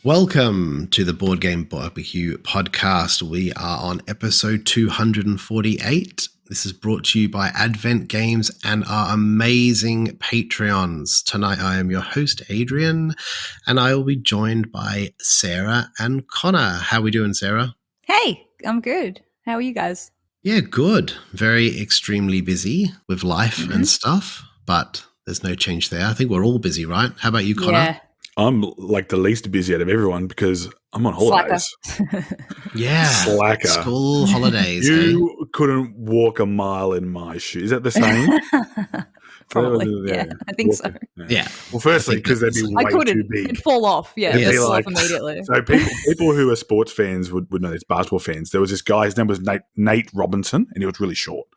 Welcome to the Board Game Barbecue podcast. We are on episode 248. This is brought to you by Advent Games and our amazing Patreons. Tonight I am your host, Adrian, and I will be joined by Sarah and Connor. How are we doing, Sarah? Hey, I'm good. How are you guys? Yeah, good. Very extremely busy with life and stuff, but there's no change there. I think we're all busy, right? How about you, Connor? Yeah. I'm like the least busy out of everyone because I'm on holidays. Yeah. Slacker. School holidays. You couldn't walk a mile in my shoes. Is that the same? Probably. Yeah, I think so. Yeah. Well, firstly, because they'd be way too big. It'd fall off. Yeah, It'd fall off immediately. So people who are sports fans would know this, basketball fans. There was this guy, his name was Nate Robinson, and he was really short.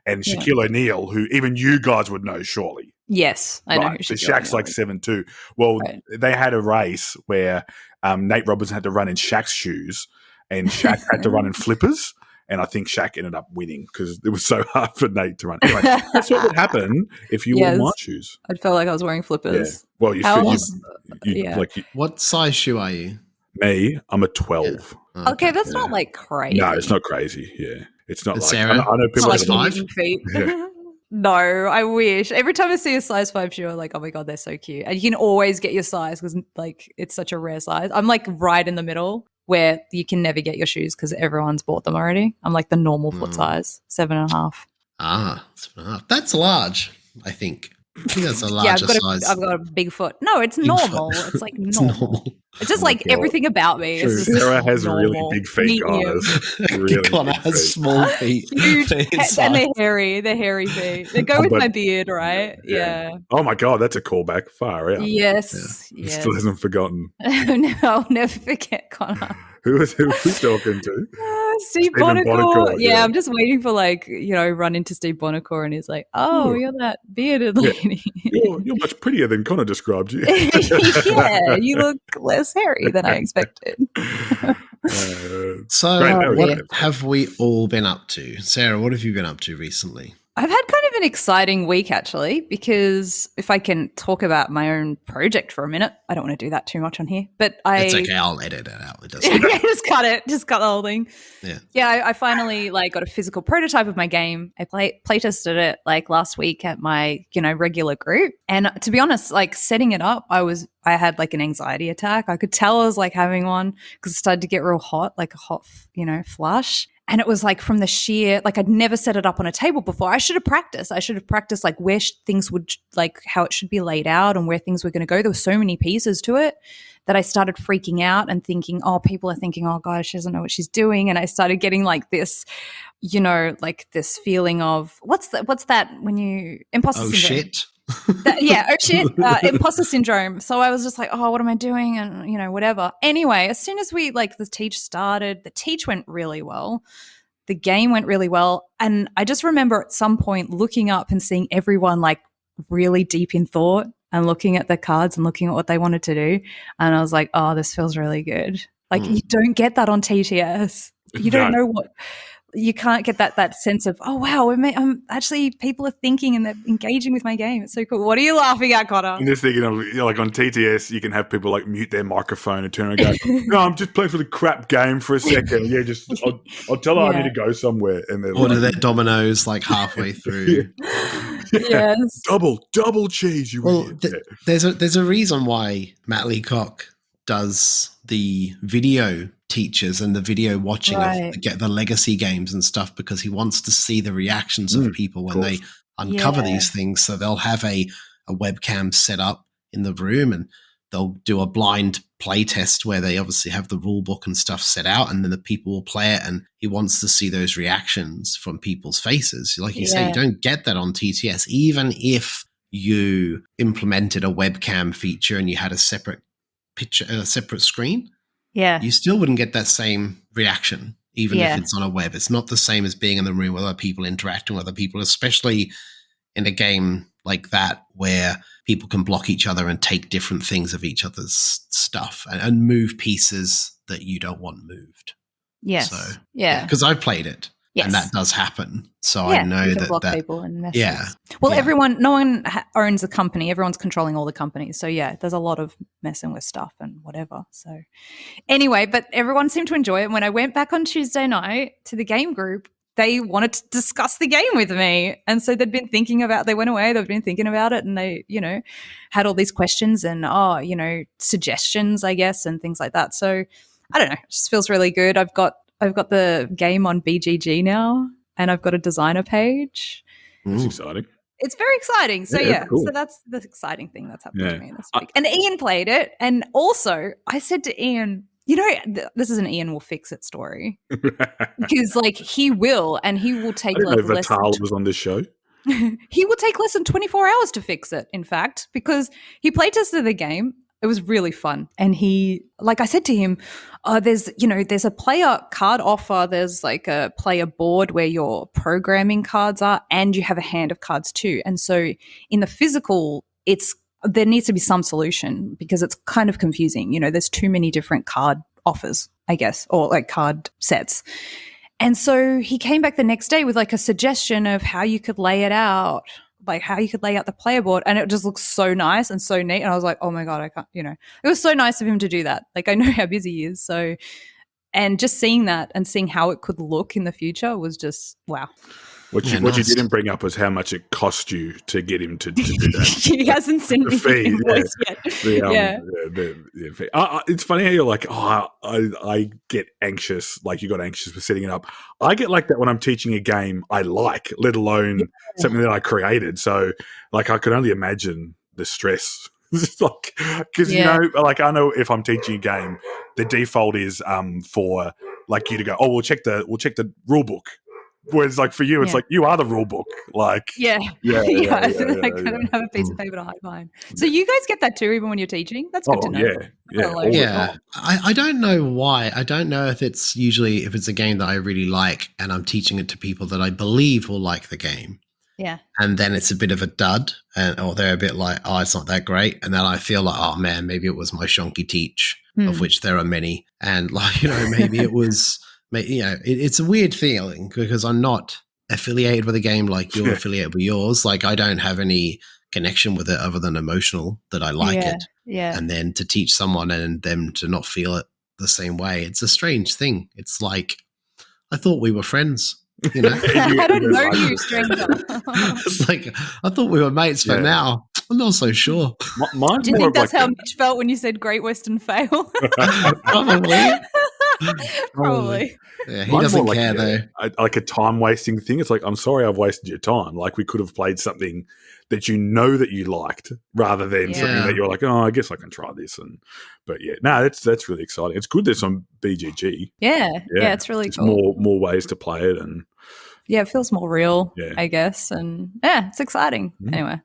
And Shaquille O'Neal, who even you guys would know surely. Yes, I know. So Shaq's like 7'2". Well, they had a race where Nate Robinson had to run in Shaq's shoes and Shaq had to run in flippers. And I think Shaq ended up winning because it was so hard for Nate to run. Anyway, that's what would happen if you wore my shoes. I'd feel like I was wearing flippers. Yeah. Well, what size shoe are you? Me, I'm a 12. Yeah. Okay, that's not like crazy. No, it's not crazy. Yeah, it's not like Sarah, I know people like size 5 feet. Yeah. No, I wish. Every time I see a size 5 shoe, I'm like, oh my God, they're so cute. And you can always get your size because like it's such a rare size. I'm like right in the middle where you can never get your shoes because everyone's bought them already. I'm like the normal foot size, 7.5. 7.5. That's large, I think. I think that's a larger size. I've got a big foot. No, it's normal. It's like normal. It's just like everything about me. Is just Sarah has normal. really big feet, guys. Really Connor has small feet. Huge, and they're hairy. They're hairy feet. They go with my beard, right? Yeah. Oh my God, that's a callback. Far out. Yes. Yeah. Still hasn't forgotten. No, I'll never forget Connor. Who was talking to? Steve Bonacore. Yeah, I'm just waiting for run into Steve Bonacore and he's like, oh, you're that bearded lady. You're much prettier than Connor described you. Yeah, you look less hairy than I expected. What have we all been up to? Sarah, what have you been up to recently? I've had kind of an exciting week, actually, because if I can talk about my own project for a minute, I don't want to do that too much on here, but It's okay, I'll edit it out. It doesn't matter. Just cut it. Just cut the whole thing. Yeah. I finally got a physical prototype of my game. I playtested it last week at my, regular group. And to be honest, setting it up, I had an anxiety attack. I could tell I was having one because it started to get real hot, like a hot, flush. And it was from the sheer, I'd never set it up on a table before. I should have practiced. Where things would, how it should be laid out and where things were going to go. There were so many pieces to it that I started freaking out and thinking, people are thinking, oh gosh, she doesn't know what she's doing. And I started getting this, this feeling of, what's that when you, imposter syndrome. Shit. Imposter syndrome. So I was just like, oh, what am I doing? And, whatever. Anyway, as soon as we the teach started, the teach went really well. The game went really well. And I just remember at some point looking up and seeing everyone really deep in thought and looking at the cards and looking at what they wanted to do. And I was like, oh, this feels really good. You don't get that on TTS. You don't know what... You can't get that sense of, oh, wow, I'm actually, people are thinking and they're engaging with my game. It's so cool. What are you laughing at, Connor? I'm just thinking of, on TTS, you can have people mute their microphone and turn and go, no, I'm just playing for the crap game for a second. Yeah, I'll tell her I need to go somewhere. And then order their Dominoes halfway through. Yes. Double cheese. There's a reason why Matt Leacock does the video teachers and the video watching of the legacy games and stuff, because he wants to see the reactions of people when they uncover these things. So they'll have a webcam set up in the room and they'll do a blind play test where they obviously have the rule book and stuff set out, and then the people will play it, and he wants to see those reactions from people's faces. Like you say, you don't get that on TTS. Even if you implemented a webcam feature and you had a separate picture, a separate screen, you still wouldn't get that same reaction, even if it's on a web. It's not the same as being in the room with other people, interacting with other people, especially in a game like that where people can block each other and take different things of each other's stuff and move pieces that you don't want moved. Yes. So, because I've played it Yes. And that does happen. So I know you can that block people and messages. Yeah. Well, no one owns a company. Everyone's controlling all the companies. So yeah, there's a lot of messing with stuff and whatever. So anyway, but everyone seemed to enjoy it. When I went back on Tuesday night to the game group, they wanted to discuss the game with me. And so they went away, they've been thinking about it, and they, had all these questions and, suggestions, I guess, and things like that. So I don't know, it just feels really good. I've got the game on BGG now, and I've got a designer page. That's exciting. It's very exciting. So cool. So that's the exciting thing that's happened to me this week. And Ian played it. And also I said to Ian, this is an Ian will fix it story. Because he will take I didn't know Vital was on this show. He will take less than 24 hours to fix it, in fact, because he playtested the game. It was really fun. And he, I said to him, there's a player card offer. There's a player board where your programming cards are, and you have a hand of cards too. And so in the physical, there needs to be some solution because it's kind of confusing. There's too many different card offers, I guess, or card sets. And so he came back the next day with a suggestion of how you could lay it out. How you could lay out the player board, and it just looks so nice and so neat. And I was like, oh my God, I can't, it was so nice of him to do that. I know how busy he is. So, and just seeing that and seeing how it could look in the future was just, wow. What you didn't bring up was how much it cost you to get him to do that. He hasn't sent me the invoice yet. It's funny how you're like, I get anxious, you got anxious for setting it up. I get like that when I'm teaching a game I like, let alone something that I created. So, I could only imagine the stress. Because, I know if I'm teaching a game, the default is for you to go, we'll check the rule book. Whereas, for you, it's you are the rule book. I don't have a piece of paper to hide behind. So you guys get that too, even when you're teaching? That's good to know. Yeah. I don't know why. I don't know if it's a game that I really like and I'm teaching it to people that I believe will like the game. Yeah. And then it's a bit of a dud, or they're a bit it's not that great. And then I feel oh man, maybe it was my shonky teach, of which there are many. And maybe it was... it's a weird feeling because I'm not affiliated with a game like you're affiliated with yours. I don't have any connection with it other than emotional that I like it. Yeah. And then to teach someone and them to not feel it the same way, it's a strange thing. It's I thought we were friends. I don't know you, stranger. It's I thought we were mates, but now I'm not so sure. Do you think that's how Mitch felt when you said Great Western Fail? Probably. Probably. Yeah, he doesn't care though. A time wasting thing. It's I'm sorry I've wasted your time. We could have played something that that you liked rather than something that you're I guess I can try this. But that's really exciting. It's good there's some BGG. Yeah, it's really cool. More ways to play it and it feels more real, I guess. And it's exciting. Anyway,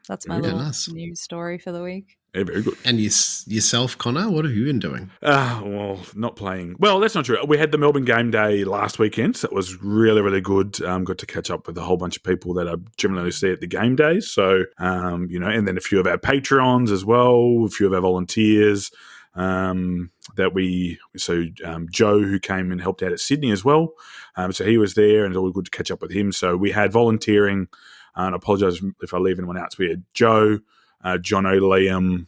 that's my little news story for the week. Yeah, very good. And yourself, Connor, what have you been doing? Well, not playing. Well, that's not true. We had the Melbourne Game Day last weekend, so it was really, really good. Got to catch up with a whole bunch of people that I generally see at the game days. So, and then a few of our Patreons as well, a few of our volunteers Joe, who came and helped out at Sydney as well. So he was there, and it's always good to catch up with him. So we had volunteering, and I apologise if I leave anyone out. So we had Joe, John O'Liam,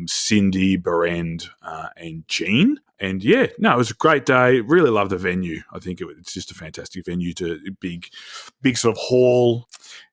Cindy, Berend, and Jean. And it was a great day. Really loved the venue. I think it's just a fantastic venue. Big sort of hall.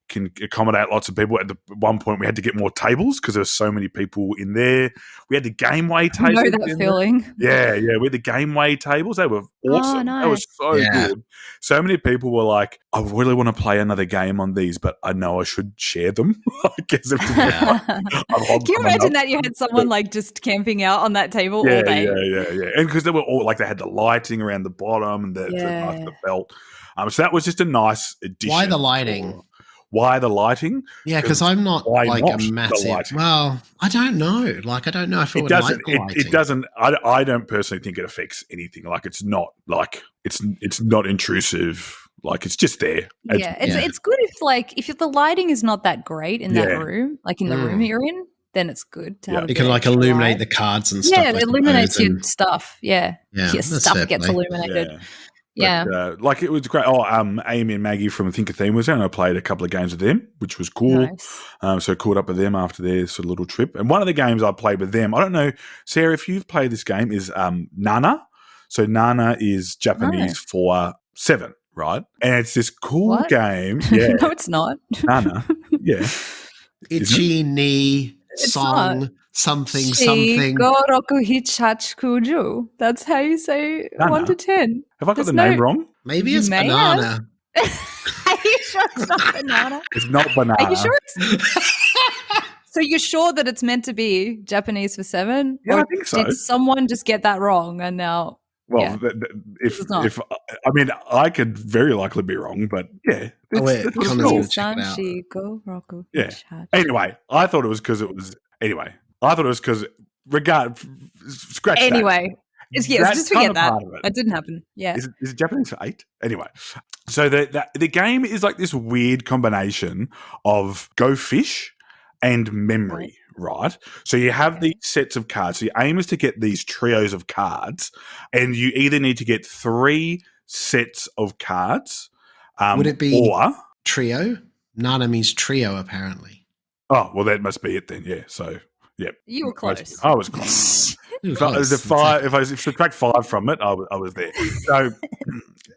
Can accommodate lots of people. At one point, we had to get more tables because there were so many people in there. We had the Gameway tables. I know that feeling. Yeah. We had the Gameway tables. They were awesome. Oh, nice. That was so good. So many people were like, I really want to play another game on these, but I know I should share them. I guess Can you imagine that you had someone just camping out on that table all day? Yeah. And because they were all they had the lighting around the bottom and the belt. So that was just a nice addition. Why the lighting? Why the lighting? Yeah, because I'm not a massive. Well, I don't know. I don't know if it doesn't. It doesn't. I don't personally think it affects anything. It's not it's not intrusive. It's just there. It's good if the lighting is not that great in that room, in the room you're in, then it's good to have. You can illuminate the cards and stuff. Yeah, it illuminates your stuff. Yeah, your stuff gets illuminated. Yeah. But, it was great. Oh, Amy and Maggie from Think of Theme was there, and I played a couple of games with them, which was cool. Nice. So caught up with them after their sort of little trip. And one of the games I played with them, I don't know, Sarah, if you've played this game, is Nana. So Nana is Japanese for 7, right? And it's this cool game. Yeah. No, it's not. Nana. Yeah. Ichi ni song something something. Shigoroku hichachukuju. That's how you say Nana. 1 to 10. Have I got the name wrong? Maybe it's banana. Are you sure it's not banana? It's not banana. Are you sure So you're sure that it's meant to be Japanese for 7? Yeah, or I think so. Did someone just get that wrong and now? Well, if I mean, I could very likely be wrong, but yeah. Yeah. Anyway, I thought it was because scratch anyway, that. Just forget that. It didn't happen. Yeah. Is it Japanese for 8? Anyway, so the game is like this weird combination of Go Fish and memory. Right. So you have these sets of cards. So your aim is to get these trios of cards, and you either need to get 3 sets of cards. Would it be or trio? Nana means trio, apparently. Oh, well, that must be it then. Yeah. So, yeah. You were close. I was close. If I subtract 5 from it, I was there. So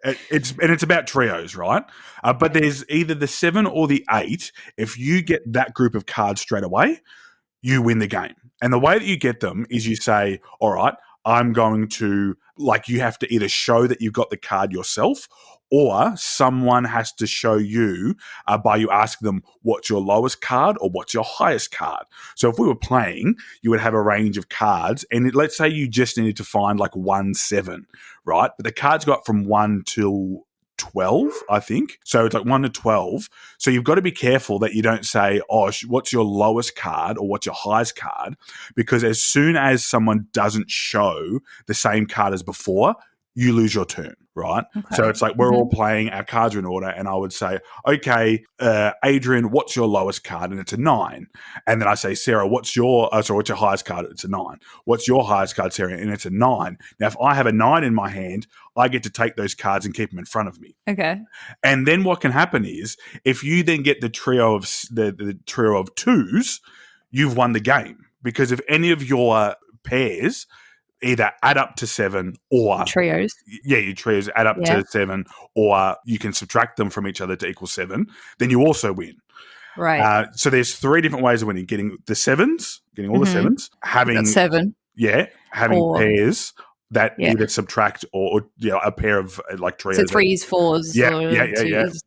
it's about trios, right? But there's either the 7 or the 8. If you get that group of cards straight away, you win the game. And the way that you get them is you say, all right, I'm going to, you have to either show that you've got the card yourself, or someone has to show you by you asking them what's your lowest card or what's your highest card. So if we were playing, you would have a range of cards, and let's say you just needed to find 1, 7, right? But the cards got from 1 till 12, I think. So it's 1 to 12. So you've got to be careful that you don't say, oh, what's your lowest card or what's your highest card? Because as soon as someone doesn't show the same card as before, you lose your turn, right? Okay. So it's we're all playing, our cards are in order, and I would say, okay, Adrian, what's your lowest card? And it's a 9. And then I say, Sarah, what's your highest card? It's a 9. What's your highest card, Sarah? And it's a 9. Now, if I have a 9 in my hand, I get to take those cards and keep them in front of me. Okay. And then what can happen is, if you then get the trio of the trio of 2s, you've won the game, because if any of your pairs either add up to 7 or trios. Yeah, your trios add up to 7, or you can subtract them from each other to equal 7, then you also win. Right. So there's 3 different ways of winning: getting the 7s, getting all the 7s, having 7. Yeah, having pairs that either subtract or a pair of trios. So 3s, 4s. Yeah.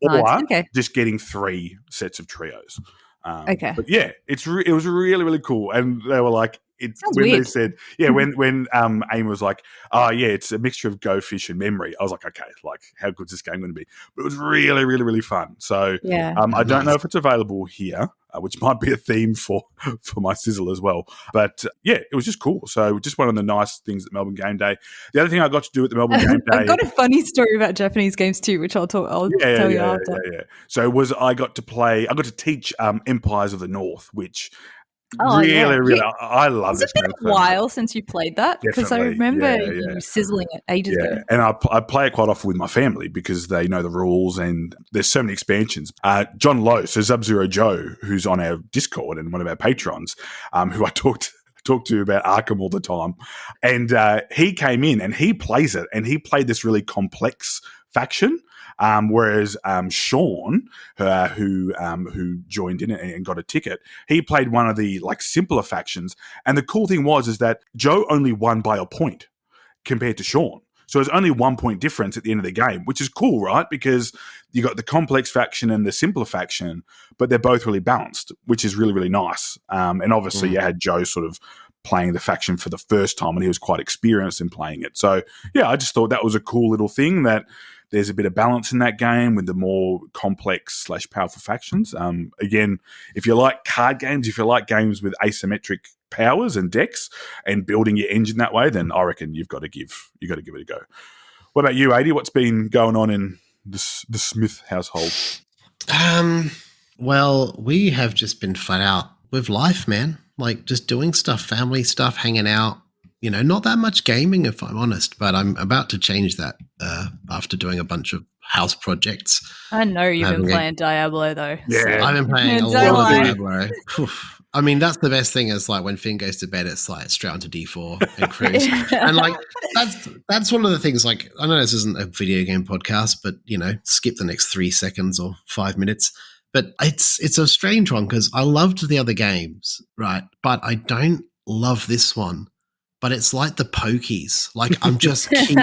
Or just getting 3 sets of trios. Okay. But yeah, it was really, really cool. And they were like, weird. They said, when Amy was like, oh yeah, it's a mixture of Go Fish and memory, I was like, okay, how good's this game going to be? But it was really, really, really fun. So I don't know if it's available here, which might be a theme for my sizzle as well. But yeah, it was just cool. So just one of the nice things at Melbourne Game Day. The other thing I got to do at the Melbourne Game Day, I've got a funny story about Japanese games too, which I'll tell you after. Yeah. So I got to teach Empires of the North, which really, I love this. It's been a while since you played that, because I remember you sizzling it ages ago. And I play it quite often with my family because they know the rules, and there's so many expansions. John Lowe, so Sub-Zero Joe, who's on our Discord and one of our patrons, who I talked to about Arkham all the time, and he came in and he plays it, and he played this really complex faction. Whereas Sean, who joined in and got a ticket, he played one of the simpler factions. And the cool thing is that Joe only won by a point compared to Sean. So it's only 1 point difference at the end of the game, which is cool, right? Because you got the complex faction and the simpler faction, but they're both really balanced, which is really, really nice. And obviously you had Joe sort of playing the faction for the first time, and he was quite experienced in playing it. So yeah, I just thought that was a cool little thing, that there's a bit of balance in that game with the more complex / powerful factions. Again, if you like card games, if you like games with asymmetric powers and decks and building your engine that way, then I reckon you've got to give it a go. What about you, Adi? What's been going on in the Smith household? Well, we have just been flat out with life, man. Just doing stuff, family stuff, hanging out. not that much gaming, if I'm honest, but I'm about to change that after doing a bunch of house projects. I know you've been playing Diablo, though. Yeah. I've been playing a lot of Diablo. I mean, that's the best thing is like when Finn goes to bed, it's like straight onto D4 and cruise. And like that's one of the things, like, I know this isn't a video game podcast, but skip the next 3 seconds or 5 minutes. But it's a strange one because I loved the other games, right? But I don't love this one. But it's like the pokies. Like I'm just keep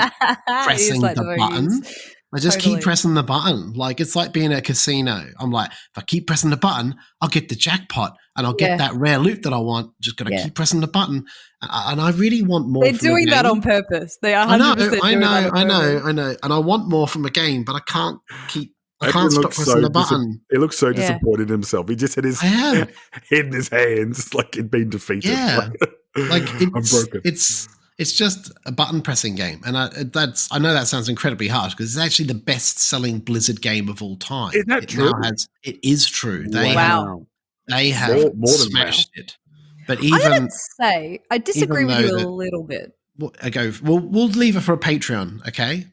pressing the button. I just keep pressing the button. Like it's like being at a casino. I'm like, if I keep pressing the button, I'll get the jackpot and I'll get that rare loot that I want. Just got to keep pressing the button. And I really want more. They're doing that on purpose. They are 100% I know. And I want more from a game, but I can't stop pressing the button. He looks so disappointed in himself. He just had his head in his hands like he'd been defeated. Yeah. Like I'm broken. It's just a button pressing game, and I know that sounds incredibly harsh because it's actually the best selling Blizzard game of all time. Isn't that true? It is true. They have more smashed it. But even I gotta say, I disagree with you a little bit. We'll leave it for a Patreon, okay?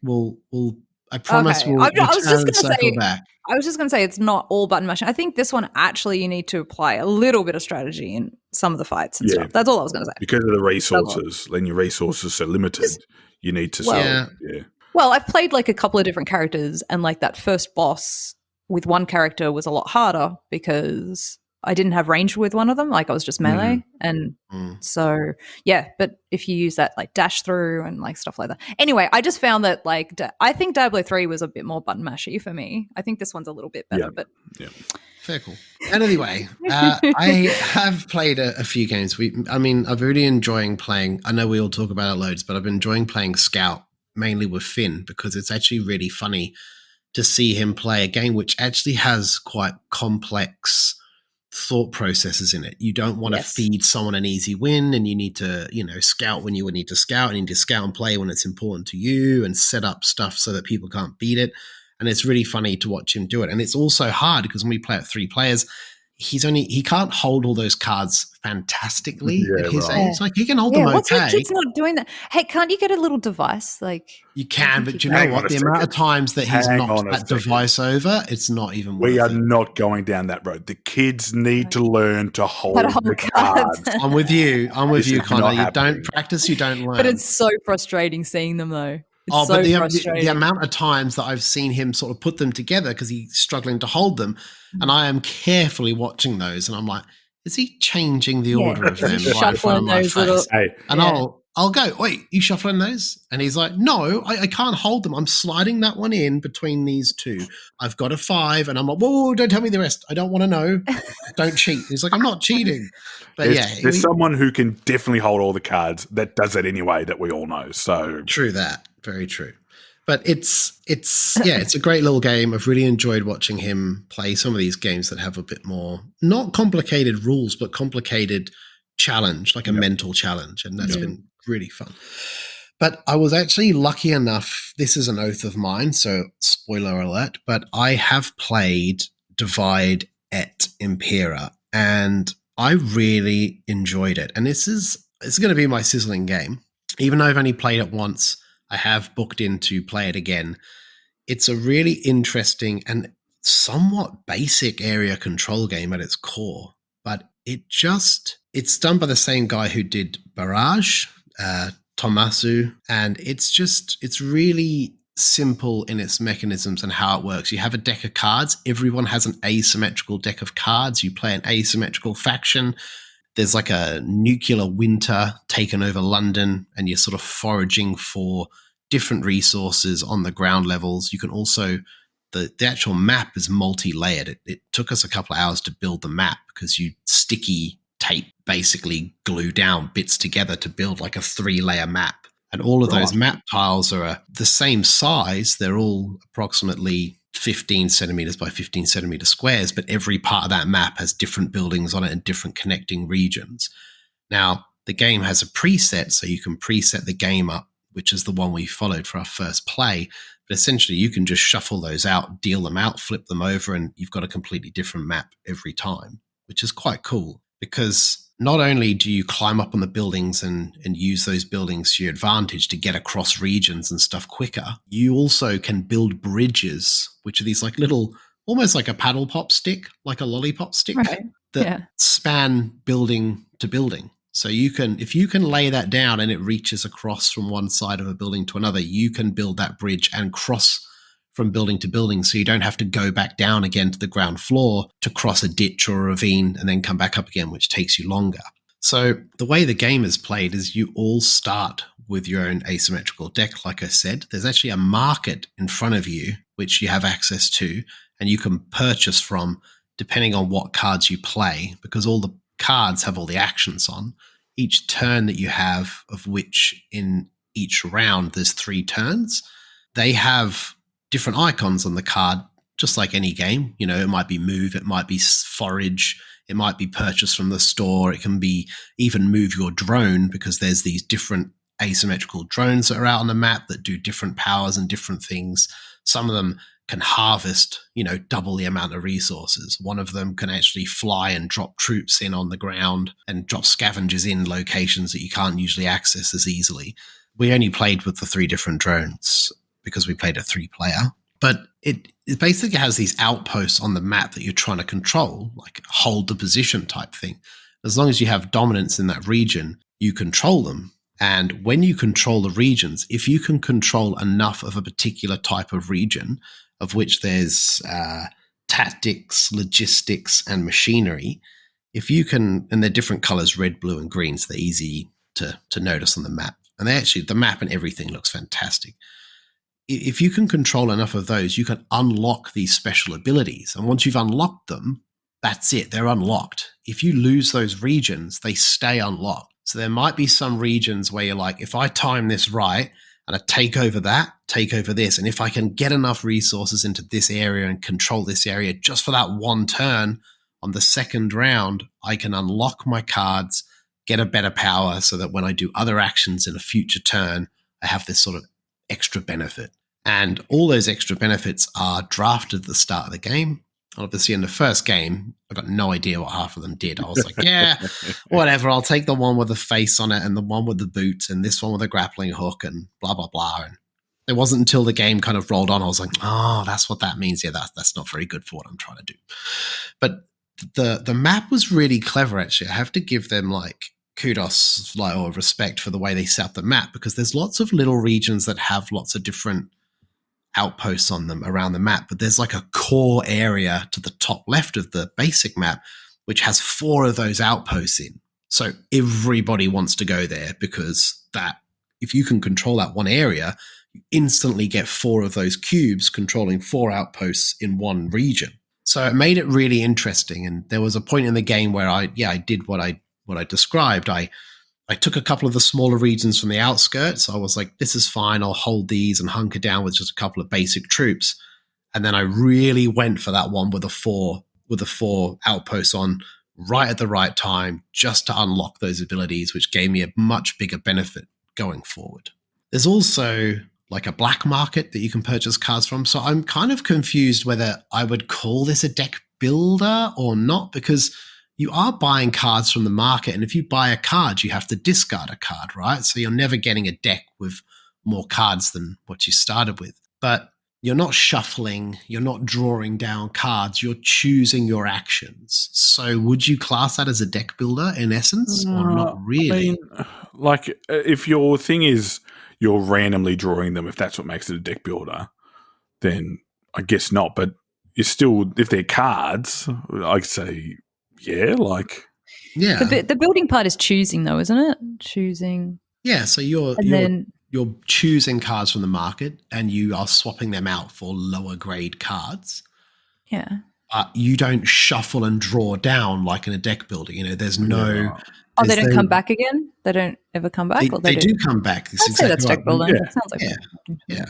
I promise we'll circle back. I was just going to say it's not all button mashing. I think this one actually you need to apply a little bit of strategy in some of the fights and stuff. That's all I was going to say. Because of the resources, when your resources are limited, you need to Well, I've played like a couple of different characters and like that first boss with one character was a lot harder because I didn't have range with one of them. Like I was just melee. And so, but if you use that like dash through and like stuff like that. Anyway, I just found that like, I think Diablo 3 was a bit more button mashy for me. I think this one's a little bit better, but. Yeah. Fair cool. And anyway, I have played a few games. I've really enjoying playing. I know we all talk about it loads, but I've been enjoying playing Scout mainly with Finn because it's actually really funny to see him play a game which actually has quite complex thought processes in it. You don't want to feed someone an easy win, and you need to, scout when you would need to scout, and you need to scout and play when it's important to you, and set up stuff so that people can't beat it. And it's really funny to watch him do it. And it's also hard because when we play at 3 players, he can't hold all those cards fantastically at his age. Like he can hold them okay. What's my kid's not doing that? Hey, can't you get a little device? Like you can, but you know what? The amount of times that he's knocked that device over, it's not even worth it. We are not going down that road. The kids need to learn to hold the cards. I'm with you, Connor. You don't practice, you don't learn. But it's so frustrating seeing them though. But the amount of times that I've seen him sort of put them together because he's struggling to hold them, and I am carefully watching those, and I'm like, is he changing the order of them right in front of my face? And I'll go, wait, you shuffling those? And he's like, no, I can't hold them. I'm sliding that one in between these 2. I've got a 5, and I'm like, whoa, don't tell me the rest. I don't want to know. Don't cheat. He's like, I'm not cheating. But there's someone who can definitely hold all the cards that does it anyway that we all know. So true that. Very true. But it's a great little game. I've really enjoyed watching him play some of these games that have a bit more, not complicated rules, but complicated challenge, like a mental challenge. And that's been really fun. But I was actually lucky enough, this is an oath of mine, so spoiler alert, but I have played Divide et Impera, and I really enjoyed it. And it's going to be my sizzling game. Even though I've only played it once, I have booked in to play it again. It's a really interesting and somewhat basic area control game at its core, but it's done by the same guy who did Barrage, Tomasu, and it's really simple in its mechanisms and how it works. You have a deck of cards. Everyone has an asymmetrical deck of cards. You play an asymmetrical faction. There's like a nuclear winter taken over London, and you're sort of foraging for different resources on the ground levels. You can also, the actual map is multi-layered. It took us a couple of hours to build the map because you sticky tape basically glue down bits together to build like a 3-layer map. And all of those map tiles are the same size. They're all approximately 15 centimeters by 15 centimeter squares, but every part of that map has different buildings on it and different connecting regions. Now, the game has a preset, so you can preset the game up, which is the one we followed for our first play. But essentially, you can just shuffle those out, deal them out, flip them over, and you've got a completely different map every time, which is quite cool because not only do you climb up on the buildings and use those buildings to your advantage to get across regions and stuff quicker, you also can build bridges, which are these like little, almost like a paddle pop stick, like a lollipop stick, that span building to building. So you can, if you can lay that down and it reaches across from one side of a building to another, you can build that bridge and cross from building to building, so you don't have to go back down again to the ground floor to cross a ditch or a ravine and then come back up again, which takes you longer. So the way the game is played is you all start with your own asymmetrical deck. Like I said, there's actually a market in front of you, which you have access to, and you can purchase from depending on what cards you play, because all the cards have all the actions on. Each turn that you have, of which in each round there's 3 turns, they have different icons on the card, just like any game. You know, it might be move, it might be forage, it might be purchase from the store, it can be even move your drone, because there's these different asymmetrical drones that are out on the map that do different powers and different things. Some of them can harvest, you know, double the amount of resources. One of them can actually fly and drop troops in on the ground and drop scavengers in locations that you can't usually access as easily. We only played with the 3 different drones because we played a 3-player, but it basically has these outposts on the map that you're trying to control, like hold the position type thing. As long as you have dominance in that region, you control them. And when you control the regions, if you can control enough of a particular type of region, of which there's tactics, logistics, and machinery, if you can, and they're different colors, red, blue, and green, so they're easy to notice on the map. And they actually, the map and everything looks fantastic. If you can control enough of those, you can unlock these special abilities. And once you've unlocked them, that's it. They're unlocked. If you lose those regions, they stay unlocked. So there might be some regions where you're like, if I time this right and I take over that, take over this, and if I can get enough resources into this area and control this area just for that one turn on the second round, I can unlock my cards, get a better power so that when I do other actions in a future turn, I have this sort of extra benefit. And all those extra benefits are drafted at the start of the game. Obviously, in the first game, I got no idea what half of them did. I was like, yeah, whatever. I'll take the one with the face on it and the one with the boots and this one with a grappling hook and blah, blah, blah. And it wasn't until the game kind of rolled on, I was like, oh, that's what that means. Yeah, that's not very good for what I'm trying to do. But the map was really clever, actually. I have to give them like kudos, like, or respect for the way they set up the map, because there's lots of little regions that have lots of different outposts on them around the map, but there's like a core area to the top left of the basic map which has 4 of those outposts in. So everybody wants to go there, because that, if you can control that one area, you instantly get 4 of those cubes controlling 4 outposts in one region. So it made it really interesting. And there was a point in the game where I did what I described. I took a couple of the smaller regions from the outskirts. I was like, this is fine. I'll hold these and hunker down with just a couple of basic troops. And then I really went for that one with the 4 outposts on right at the right time, just to unlock those abilities, which gave me a much bigger benefit going forward. There's also like a black market that you can purchase cards from. So I'm kind of confused whether I would call this a deck builder or not, because you are buying cards from the market. And if you buy a card, you have to discard a card, right? So you're never getting a deck with more cards than what you started with. But you're not shuffling, you're not drawing down cards, you're choosing your actions. So would you class that as a deck builder in essence, or not really? I mean, like, if your thing is you're randomly drawing them, if that's what makes it a deck builder, then I guess not. But you're still, if they're cards, I'd say, yeah, like, yeah. The building part is choosing, though, isn't it? Choosing. Yeah, so you're choosing cards from the market and you are swapping them out for lower grade cards. Yeah. You don't shuffle and draw down like in a deck builder. You know, there's no. Oh, they don't come back again? They don't ever come back? They do come back. I'd say that's deck building. Yeah. Sounds like yeah.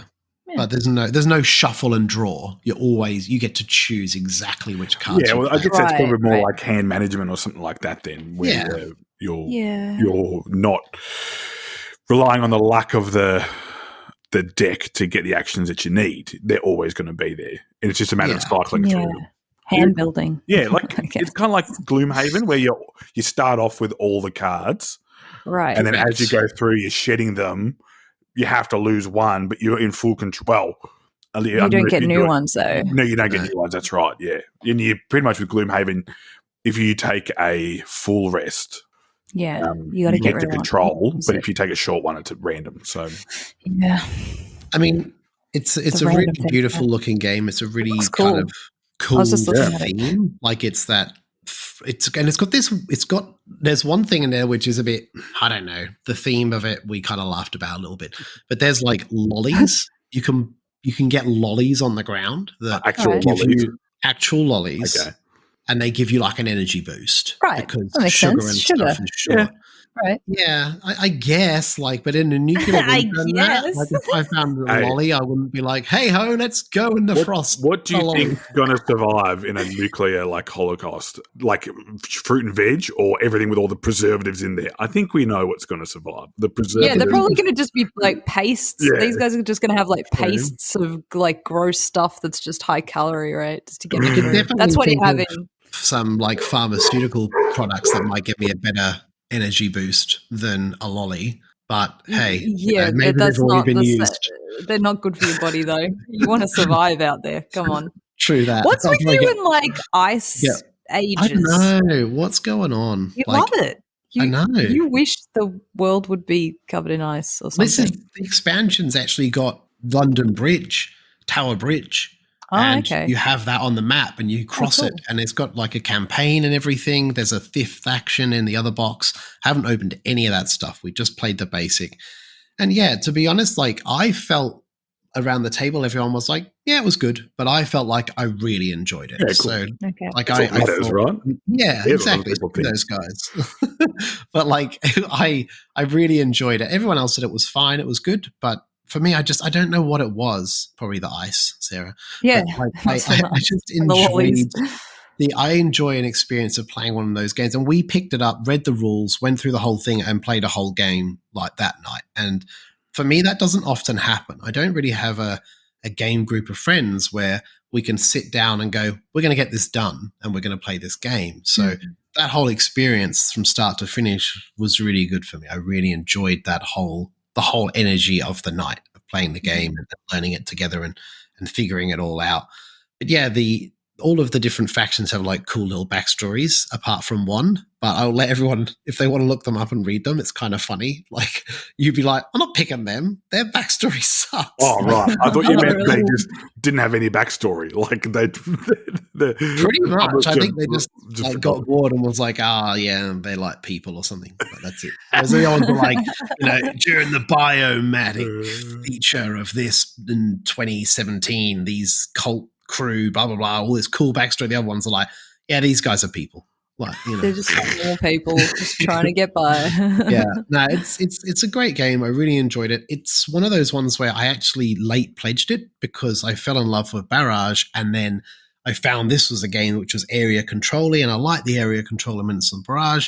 But there's no shuffle and draw. You get to choose exactly which cards. Yeah, well, I guess that's probably more like hand management or something like that then, where you're not relying on the luck of the deck to get the actions that you need. They're always going to be there. And it's just a matter of cycling through them. Hand building. Yeah, like it's kind of like Gloomhaven, where you start off with all the cards, right? And then as you go through, you're shedding them. You have to lose one, but you're in full control. Well, you don't get new ones, though. No, you don't get new ones. That's right. Yeah, and you pretty much with Gloomhaven, if you take a full rest, you got to get rid the of control. One. But if you take a short one, it's at random. So yeah, I mean, it's a really beautiful looking game. It's a really kind of cool theme. Like it's that. There's one thing in there which is a bit, I don't know, the theme of it we kind of laughed about a little bit, but there's like lollies. you can get lollies on the ground that actual lollies, okay. and they give you like an energy boost, right? Because sugar and stuff is short. Yeah. Right. Yeah, I guess, like, but in a nuclear if I found a lolly, I wouldn't be like, hey ho, let's go in the frost. What do you think is going to survive in a nuclear like holocaust? Like fruit and veg, or everything with all the preservatives in there? I think we know what's going to survive. The preservatives. Yeah, they're probably going to just be like pastes. Yeah. These guys are just going to have like pastes of like gross stuff that's just high calorie, right? Just to get me through. That's what you have in some like pharmaceutical products that might give me a better energy boost than a lolly, but hey, maybe that's not used. They're not good for your body though. You want to survive out there. Come on. True that. What's with you in like ice ages? I don't know what's going on. You love it. I know. You wish the world would be covered in ice or something. The expansion's actually got London Bridge, Tower Bridge. And you have that on the map and you cross it, and it's got like a campaign and everything. There's a fifth action in the other box. Haven't opened any of that stuff. We just played the basic. And yeah, to be honest, like I felt around the table, everyone was like, yeah, it was good. But I felt like I really enjoyed it. Yeah, cool. So like I thought, right? Yeah, exactly. Those guys. But like I really enjoyed it. Everyone else said it was fine. It was good. But for me, I don't know what it was. Probably the ice, Sarah. Yeah, I just enjoyed I enjoy an experience of playing one of those games. And we picked it up, read the rules, went through the whole thing, and played a whole game like that night. And for me, that doesn't often happen. I don't really have a game group of friends where we can sit down and go, we're going to get this done and we're going to play this game. So that whole experience from start to finish was really good for me. I really enjoyed the whole energy of the night of playing the game and learning it together and figuring it all out. But yeah, all of the different factions have like cool little backstories apart from one, but I'll let everyone, if they want to look them up and read them, it's kind of funny. Like you'd be like, I'm not picking them. Their backstory sucks. Oh, right. I thought you meant they just didn't have any backstory. Like pretty much. I think they just like got bored and was like, they like people or something. But that's it. Whereas the others were like, during the biomatic feature of this in 2017, these cult crew, blah blah blah, all this cool backstory. The other ones are like, yeah, these guys are people. Like, they're just like more people just trying to get by. Yeah, no, it's a great game. I really enjoyed it. It's one of those ones where I actually late pledged it because I fell in love with Barrage, and then I found this was a game which was area control-y, and I like the area control elements of Barrage,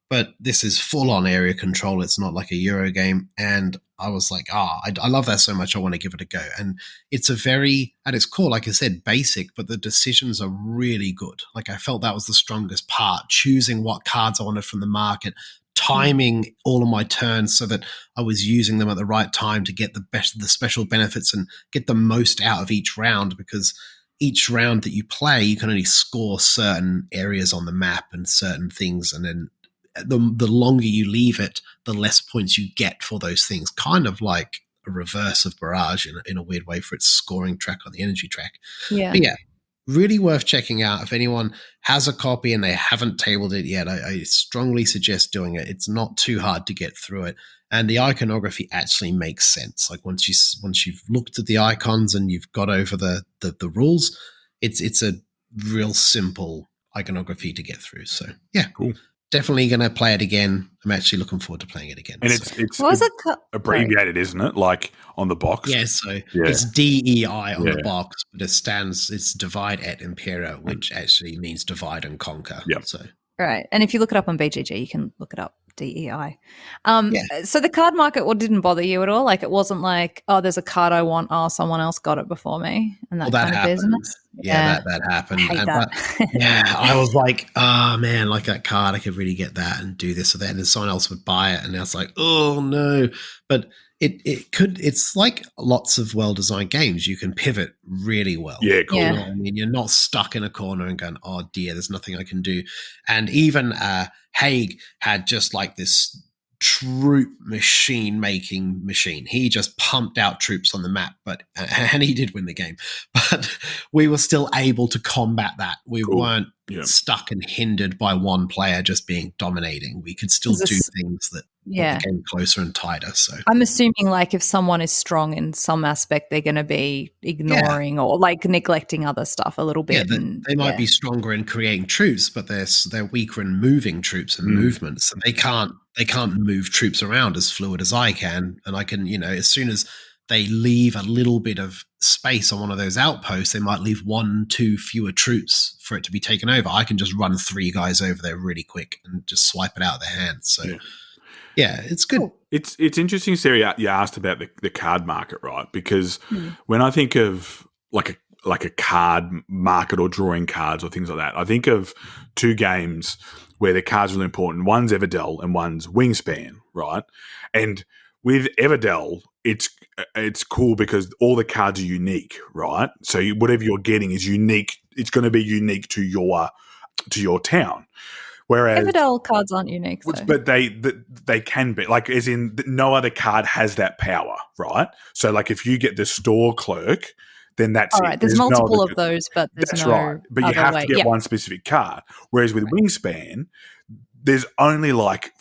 but this is full on area control. It's not like a Euro game, and I was like, I love that so much. I want to give it a go. And it's a very, at its core, like I said, basic, but the decisions are really good. Like I felt that was the strongest part, choosing what cards I wanted from the market, timing all of my turns so that I was using them at the right time to get the special benefits and get the most out of each round, because each round that you play, you can only score certain areas on the map and certain things, and then the longer you leave it, the less points you get for those things. Kind of like a reverse of Barrage in a weird way for its scoring track on the energy track. Yeah. But yeah, really worth checking out. If anyone has a copy and they haven't tabled it yet, I strongly suggest doing it. It's not too hard to get through it. And the iconography actually makes sense. Like once you've looked at the icons and you've got over the rules, it's a real simple iconography to get through. So yeah, cool. Definitely going to play it again. I'm actually looking forward to playing it again. And it's abbreviated, isn't it? Like on the box. Yeah, so it's D.E.I. on the box, but it's Divide et Impera, which actually means divide and conquer. Yeah. So right. And if you look it up on BGG, you can look it up D.E.I. Yeah. So the card market didn't bother you at all? Like it wasn't like, oh, there's a card I want. Oh, someone else got it before me, and that kind of business. Yeah, that happened. I hate that. Yeah, I was like, oh man, like that card, I could really get that and do this or that, and then someone else would buy it, and I was like, oh no. But it's like lots of well-designed games. You can pivot really well. Yeah, cool. You know what I mean? You're not stuck in a corner and going, oh dear, there's nothing I can do. And even Haig had just like this troop making machine. He just pumped out troops on the map, and he did win the game. But we were still able to combat that. We weren't stuck and hindered by one player just being dominating. We could still do things that brought the game closer and tighter. So I'm assuming like if someone is strong in some aspect, they're going to be ignoring or like neglecting other stuff a little bit. Yeah, they might be stronger in creating troops, but they're weaker in moving troops and movements, and they can't move troops around as fluid as I can. And I can, as soon as they leave a little bit of space on one of those outposts, they might leave 1-2 fewer troops for it to be taken over. I can just run 3 guys over there really quick and just swipe it out of their hands. So yeah, it's good. Cool. It's interesting, Sarah, you asked about the card market, right? Because when I think of like a card market or drawing cards or things like that, I think of 2 games where the cards are really important. One's Everdell and one's Wingspan, right? And with Everdell, it's cool because all the cards are unique, right? So whatever you're getting is unique. It's going to be unique to your town. Whereas Everdell cards aren't unique, though. But they can be, like, as in no other card has that power, right? So like if you get the store clerk, then that's all right. There's multiple of those, but there's that's no right. But you have to get one specific card. Whereas with Wingspan, there's only like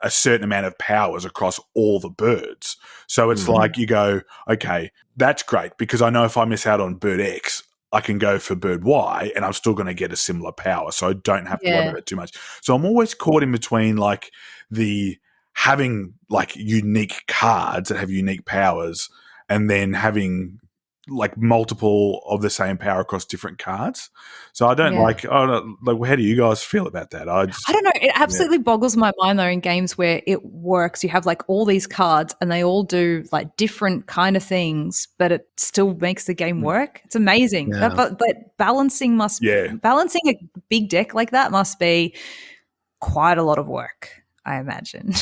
a certain amount of powers across all the birds. So it's like you go, okay, that's great because I know if I miss out on bird X, I can go for bird Y and I'm still going to get a similar power. So I don't have to worry about it too much. So I'm always caught in between like the having like unique cards that have unique powers and then having like multiple of the same power across different cards. So I don't like how do you guys feel about that? I don't know. It absolutely boggles my mind though in games where it works. You have like all these cards and they all do like different kind of things, but it still makes the game work. It's amazing. Yeah. But balancing balancing a big deck like that must be quite a lot of work, I imagine.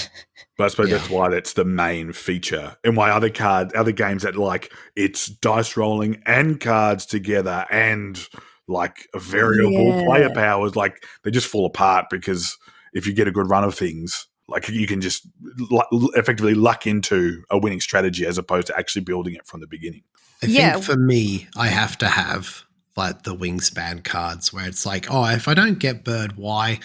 But I suppose that's why that's the main feature. And why other games that like it's dice rolling and cards together and like a variable player powers, like they just fall apart because if you get a good run of things, like you can just effectively luck into a winning strategy as opposed to actually building it from the beginning. I think for me, I have to have like the Wingspan cards where it's like, oh, if I don't get bird Y,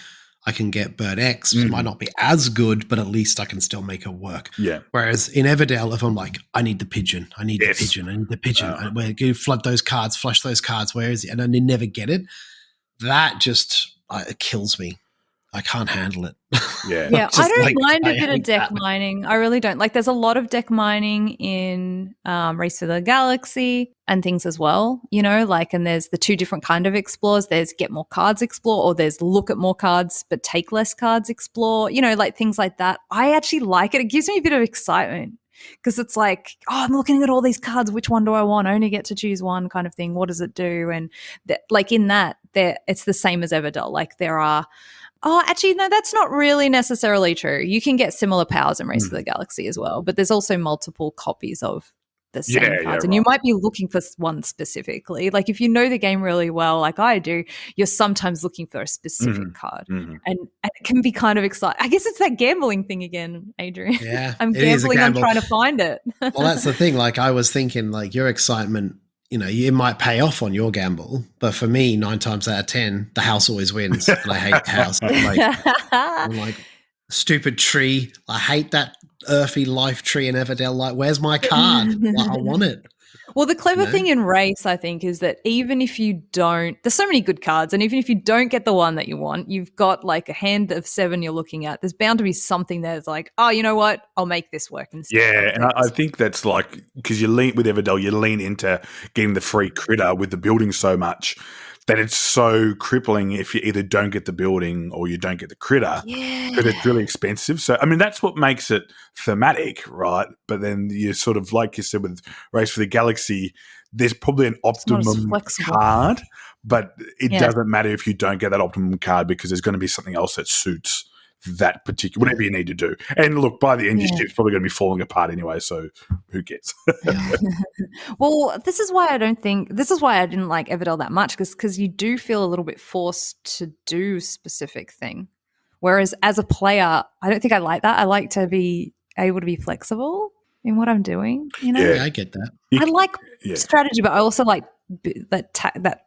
I can get bird X. It might not be as good, but at least I can still make it work. Yeah. Whereas in Everdell, if I'm like, I need the pigeon, I need the pigeon, where you flood those cards, flush those cards, where is it? And then you never get it. That just it kills me. I can't handle it. Yeah, I don't mind a bit of deck mining. I really don't. Like, there's a lot of deck mining in Race for the Galaxy and things as well, and there's the 2 different kind of explores. There's get more cards explore, or there's look at more cards but take less cards explore, like things like that. I actually like it. It gives me a bit of excitement because it's like, oh, I'm looking at all these cards. Which one do I want? I only get to choose one kind of thing. What does it do? And like in that, it's the same as Everdell. Like there are oh, actually, no, that's not really necessarily true. You can get similar powers in Race for the Galaxy as well, but there's also multiple copies of the same cards, and you might be looking for one specifically. Like if you know the game really well, like I do, you're sometimes looking for a specific card, and it can be kind of exciting. I guess it's that gambling thing again, Adrian. Yeah, I'm gambling on trying to find it. Well, that's the thing. Like I was thinking, like your excitement, it might pay off on your gamble, but for me, 9 times out of 10, the house always wins, and I hate the house. I'm like, stupid tree. I hate that earthy life tree in Everdell. Like, where's my card? Like, I want it. Well, the clever thing in Race, I think, is that even if you don't, there's so many good cards, and even if you don't get the one that you want, you've got like a hand of 7 you're looking at. There's bound to be something that's like, oh, you know what? I'll make this work instead. Yeah, and I think that's like, because with Everdell, you lean into getting the free critter with the building so much then it's so crippling if you either don't get the building or you don't get the critter because it's really expensive. So, I mean, that's what makes it thematic, right? But then you sort of, like you said, with Race for the Galaxy, there's probably an optimum card, but it doesn't matter if you don't get that optimum card because there's going to be something else that suits that particular, whatever you need to do. And look, by the end, your ship's probably going to be falling apart anyway, so who cares? Well, this is why I didn't like Everdell that much, because you do feel a little bit forced to do a specific thing. Whereas as a player, I don't think I like that. I like to be able to be flexible in what I'm doing, you know? Yeah, I get that. I like strategy, but I also like that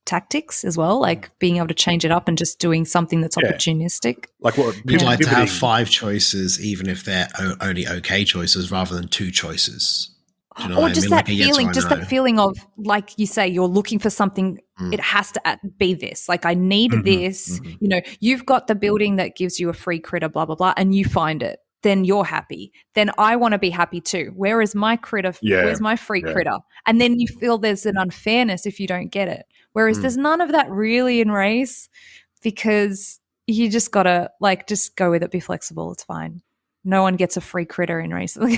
tactics as well, like being able to change it up and just doing something that's opportunistic. Like what you like to have 5 choices, even if they're only okay choices, rather than 2 choices. Do you know or what just I mean? that like feeling, yes that feeling of, like you say, you're looking for something. It has to be this. Like, I need this. You know, you've got the building that gives you a free critter, blah blah blah, and you find it. Then you're happy. Then I want to be happy too. Where is my critter? Where's my free critter? And then you feel there's an unfairness if you don't get it. Whereas there's none of that really in Race, because you just got to, like, just go with it, be flexible. It's fine. No one gets a free critter in Race. I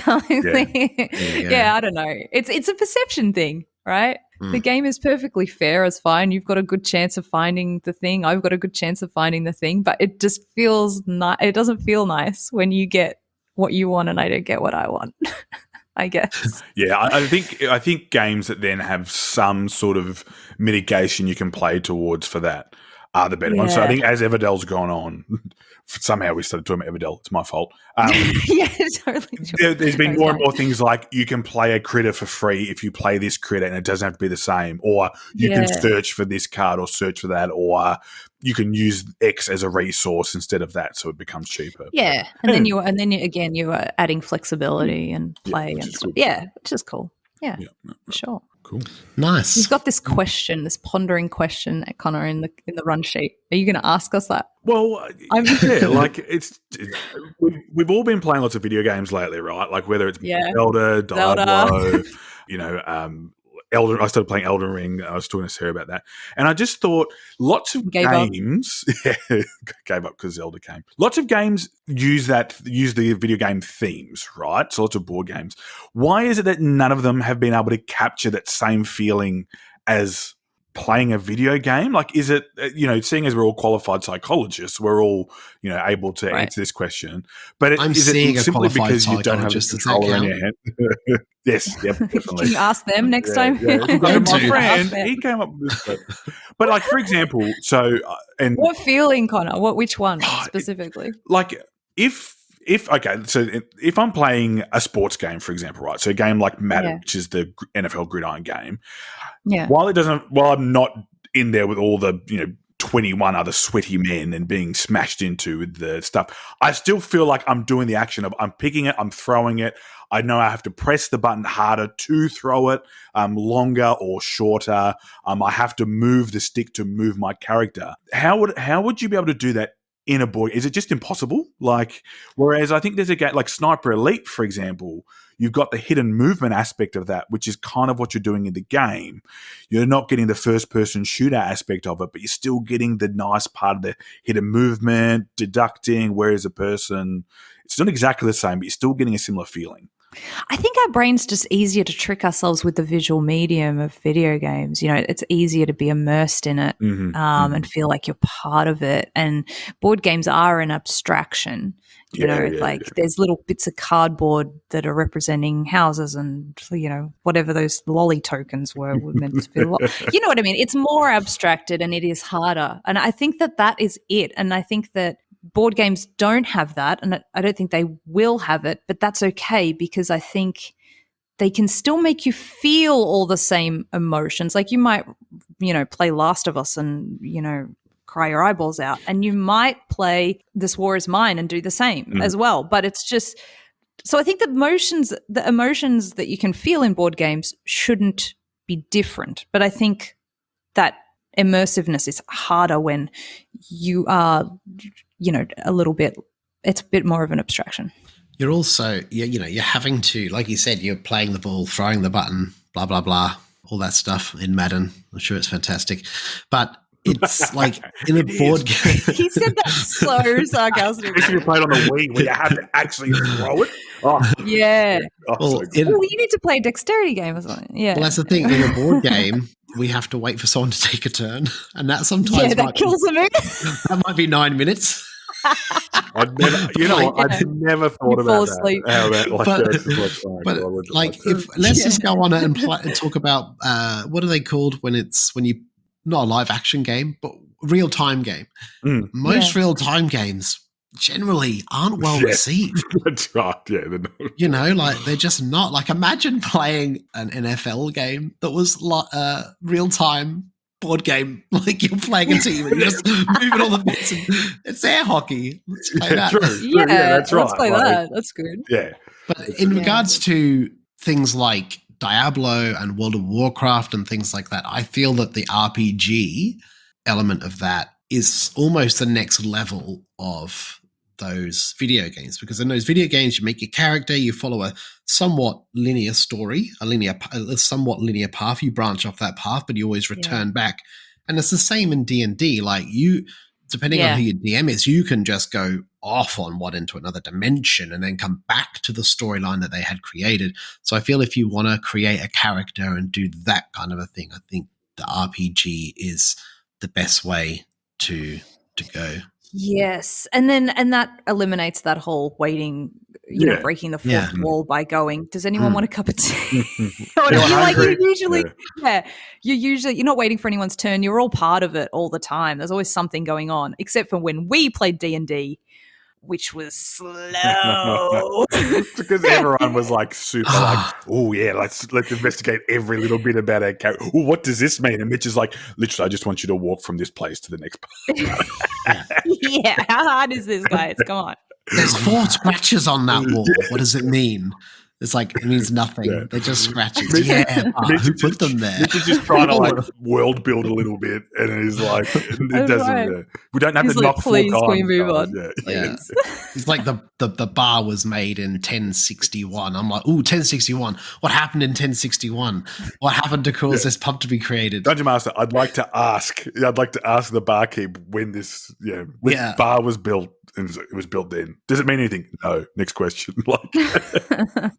don't know. It's a perception thing, right? The game is perfectly fair. It's fine. You've got a good chance of finding the thing. I've got a good chance of finding the thing. But it just feels it doesn't feel nice when you get what you want and I don't get what I want, I guess. Yeah, I think games that then have some sort of mitigation you can play towards for that are the better ones. So I think as Everdell's gone on, somehow we started talking about Everdell. It's my fault. Totally. There's been more and more things like you can play a critter for free if you play this critter, and it doesn't have to be the same. Or you can search for this card or search for that, or you can use X as a resource instead of that, so it becomes cheaper. Yeah, and then you are adding flexibility and play, which is cool. Yeah, sure. Cool. Nice. He's got this question, this pondering question at Conor in the run sheet. Are you going to ask us that? Well, we've all been playing lots of video games lately, right? Like whether it's Zelda, Diablo, I started playing Elden Ring. I was talking to Sarah about that. And I just thought lots of games gave up because Zelda came. Lots of games use the video game themes, right? So lots of board games. Why is it that none of them have been able to capture that same feeling as playing a video game? Like, is it, seeing as we're all qualified psychologists, we're all, able to answer this question. But is it simply because you don't have a controller in your hand? Yes, definitely. Can you ask them next time? My friend, he came up with this. But like, for example, what feeling, Conor? Which one specifically? Like, if I'm playing a sports game, for example, right? So a game like Madden, which is the NFL Gridiron game. Yeah. While I'm not in there with all the 21 other sweaty men and being smashed into with the stuff, I still feel like I'm doing the action of I'm picking it, I'm throwing it. I know I have to press the button harder to throw it, longer or shorter. I have to move the stick to move my character. How would you be able to do that in a board? Is it just impossible? Like, whereas I think there's a game like Sniper Elite, for example, you've got the hidden movement aspect of that, which is kind of what you're doing in the game. You're not getting the first-person shooter aspect of it, but you're still getting the nice part of the hidden movement, deducting, where is a person. It's not exactly the same, but you're still getting a similar feeling. I think our brain's just easier to trick ourselves with the visual medium of video games. It's easier to be immersed in it and feel like you're part of it. And board games are an abstraction. There's little bits of cardboard that are representing houses and, whatever those lolly tokens were meant to be. You know what I mean? It's more abstracted and it is harder. And I think that is it. And I think that board games don't have that, and I don't think they will have it, but that's okay because I think they can still make you feel all the same emotions. Like you might, play Last of Us and, cry your eyeballs out, and you might play This War Is Mine and do the same as well. But it's just – so I think the emotions that you can feel in board games shouldn't be different. But I think that immersiveness is harder when you are – a little bit, it's a bit more of an abstraction. You're also, you're having to, like you said, you're playing the ball, throwing the button, blah, blah, blah. all that stuff in Madden. I'm sure it's fantastic. But it's like in a board game. He said that so sarcastic. Especially played on the Wii where you have to actually throw it. Oh, yeah. Oh, Well, so good. You need to play a dexterity game or something. Yeah. Well, that's the thing. In a board game, we have to wait for someone to take a turn. And that sometimes that kills a move. That might be 9 minutes. I'd never thought about that. How that let's just go on and talk about what are they called when you not a live action game, but real time game. Most real time games generally aren't well received. That's right. Yeah, they're just not. Like, imagine playing an NFL game that was like a real time board game, like you're playing a team and you're just moving all the bits. And it's air hockey. Let's play that. Yeah, that's right. Let's play that. That's good. Yeah. But in regards to things like Diablo and World of Warcraft and things like that, I feel that the RPG element of that is almost the next level of those video games, because in those video games you make your character, you follow a somewhat linear story, a somewhat linear path, you branch off that path, but you always return back. And it's the same in D&D. Like, you, depending on who your DM is, you can just go off on into another dimension and then come back to the storyline that they had created. So I feel if you want to create a character and do that kind of a thing, I think the RPG is the best way to go. Yes. And that eliminates that whole waiting, breaking the fourth wall by going, does anyone want a cup of tea? You're not waiting for anyone's turn. You're all part of it all the time. There's always something going on, except for when we played D&D, which was slow. Because everyone was like super like, oh yeah, let's investigate every little bit about our character. Oh, what does this mean? And Mitch is like, literally, I just want you to walk from this place to the next place. Yeah, how hard is this, guys? Come on. There's 4 scratches on that wall. What does it mean? It's like, it means nothing. Yeah. They're just scratches. Who put them there? Mitch is just trying to world build a little bit, and he's like, it doesn't. We don't have to knock 4 times. Please, can we move on? Yeah. It's like the bar was made in 1061. I'm like, ooh, 1061. What happened in 1061? What happened to cause this pub to be created? Dungeon Master, I'd like to ask the barkeep when this bar was built. And it was built then. Does it mean anything? No. Next question. But I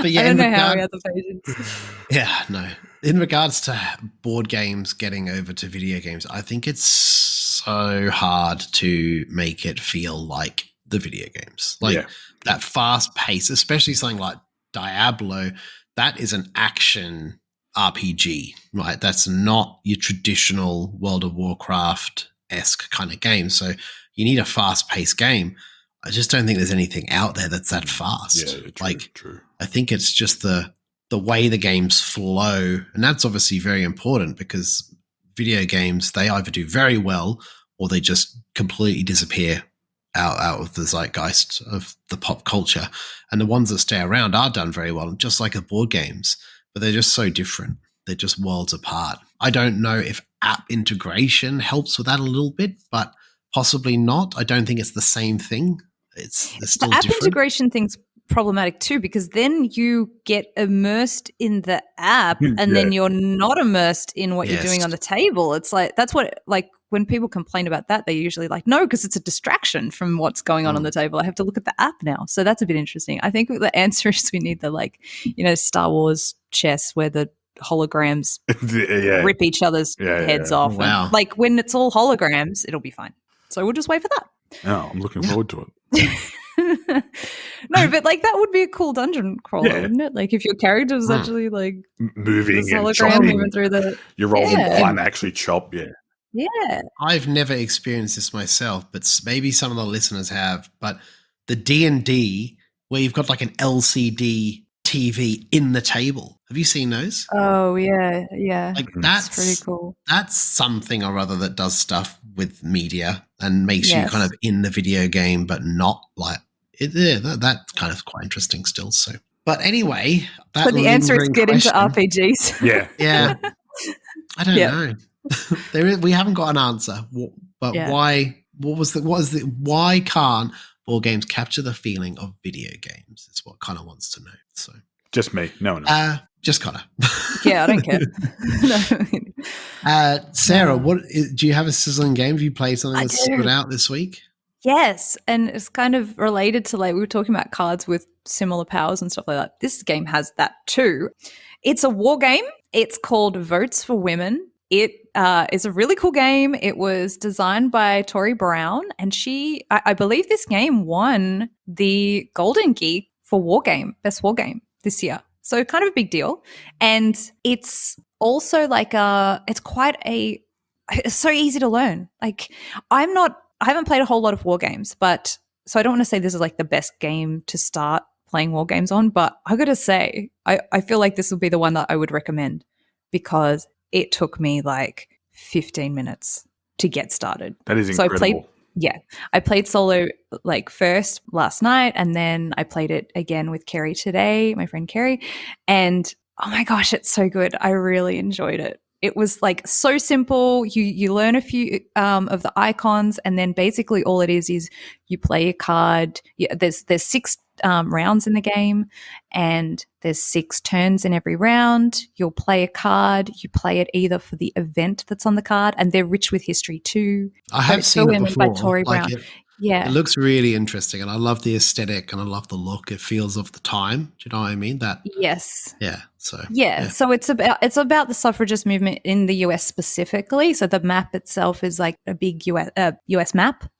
don't know how we had the patience. Yeah, no. In regards to board games getting over to video games, I think it's so hard to make it feel like the video games. Like that fast pace, especially something like Diablo, that is an action RPG, right? That's not your traditional World of Warcraft-esque kind of game. So you need a fast-paced game. I just don't think there's anything out there that's that fast. Yeah, true. I think it's just the way the games flow, and that's obviously very important because video games, they either do very well or they just completely disappear out of the zeitgeist of the pop culture. And the ones that stay around are done very well, just like the board games, but they're just so different. They're just worlds apart. I don't know if app integration helps with that a little bit, but possibly not. I don't think it's the same thing. It's still the app different. Integration thing's problematic too, because then you get immersed in the app and then you're not immersed in what you're doing on the table. It's like, that's what, like, when people complain about that, they're usually like, no, because it's a distraction from what's going on the table. I have to look at the app now. So that's a bit interesting. I think the answer is we need the Star Wars chess where the holograms rip each other's heads off. Wow. And, like, when it's all holograms, it'll be fine. So we'll just wait for that. Oh, I'm looking forward to it. No, but like that would be a cool dungeon crawler, wouldn't it? Like if your character was actually like moving and moving through the you're rolling one actually chop, Yeah. I've never experienced this myself, but maybe some of the listeners have. But the D&D where you've got like an LCD TV in the table. Have you seen those? Oh yeah. Like that's pretty cool. That's something or other that does stuff with media and makes you kind of in the video game, but not like it. Yeah, that's kind of quite interesting still. So, but anyway, so the answer is get into RPGs. Yeah. I don't know. We haven't got an answer, but why? Why can't board games capture the feeling of video games? Is what kind of wants to know. So Just me. No one else. Just Connor. Yeah, I don't care. Sarah, do you have a sizzling game? Have you played something that stood out this week? Yes, and it's kind of related to, like, we were talking about cards with similar powers and stuff like that. This game has that too. It's a war game. It's called Votes for Women. It is a really cool game. It was designed by Tori Brown, and I believe this game won the Golden Geek for War Game, Best War Game this year. So kind of a big deal. And it's also like it's so easy to learn. Like, I haven't played a whole lot of war games, but so I don't want to say this is like the best game to start playing war games on, but I got to say, I feel like this will be the one that I would recommend because it took me like 15 minutes to get started. That is incredible. I played solo like first last night, and then I played it again with Kerry today, my friend Kerry, and oh my gosh, it's so good. I really enjoyed it. It was like so simple. You learn a few of the icons, and then basically all it is you play a card. There's 6 rounds in the game, and there's 6 turns in every round. You'll play a card. You play it either for the event that's on the card, and they're rich with history too. I have seen it before. By Tori Brown. It looks really interesting, and I love the aesthetic and I love the look. It feels of the time. Do you know what I mean? Yes. Yeah. So So it's about the suffragist movement in the US specifically. So the map itself is like a big US map,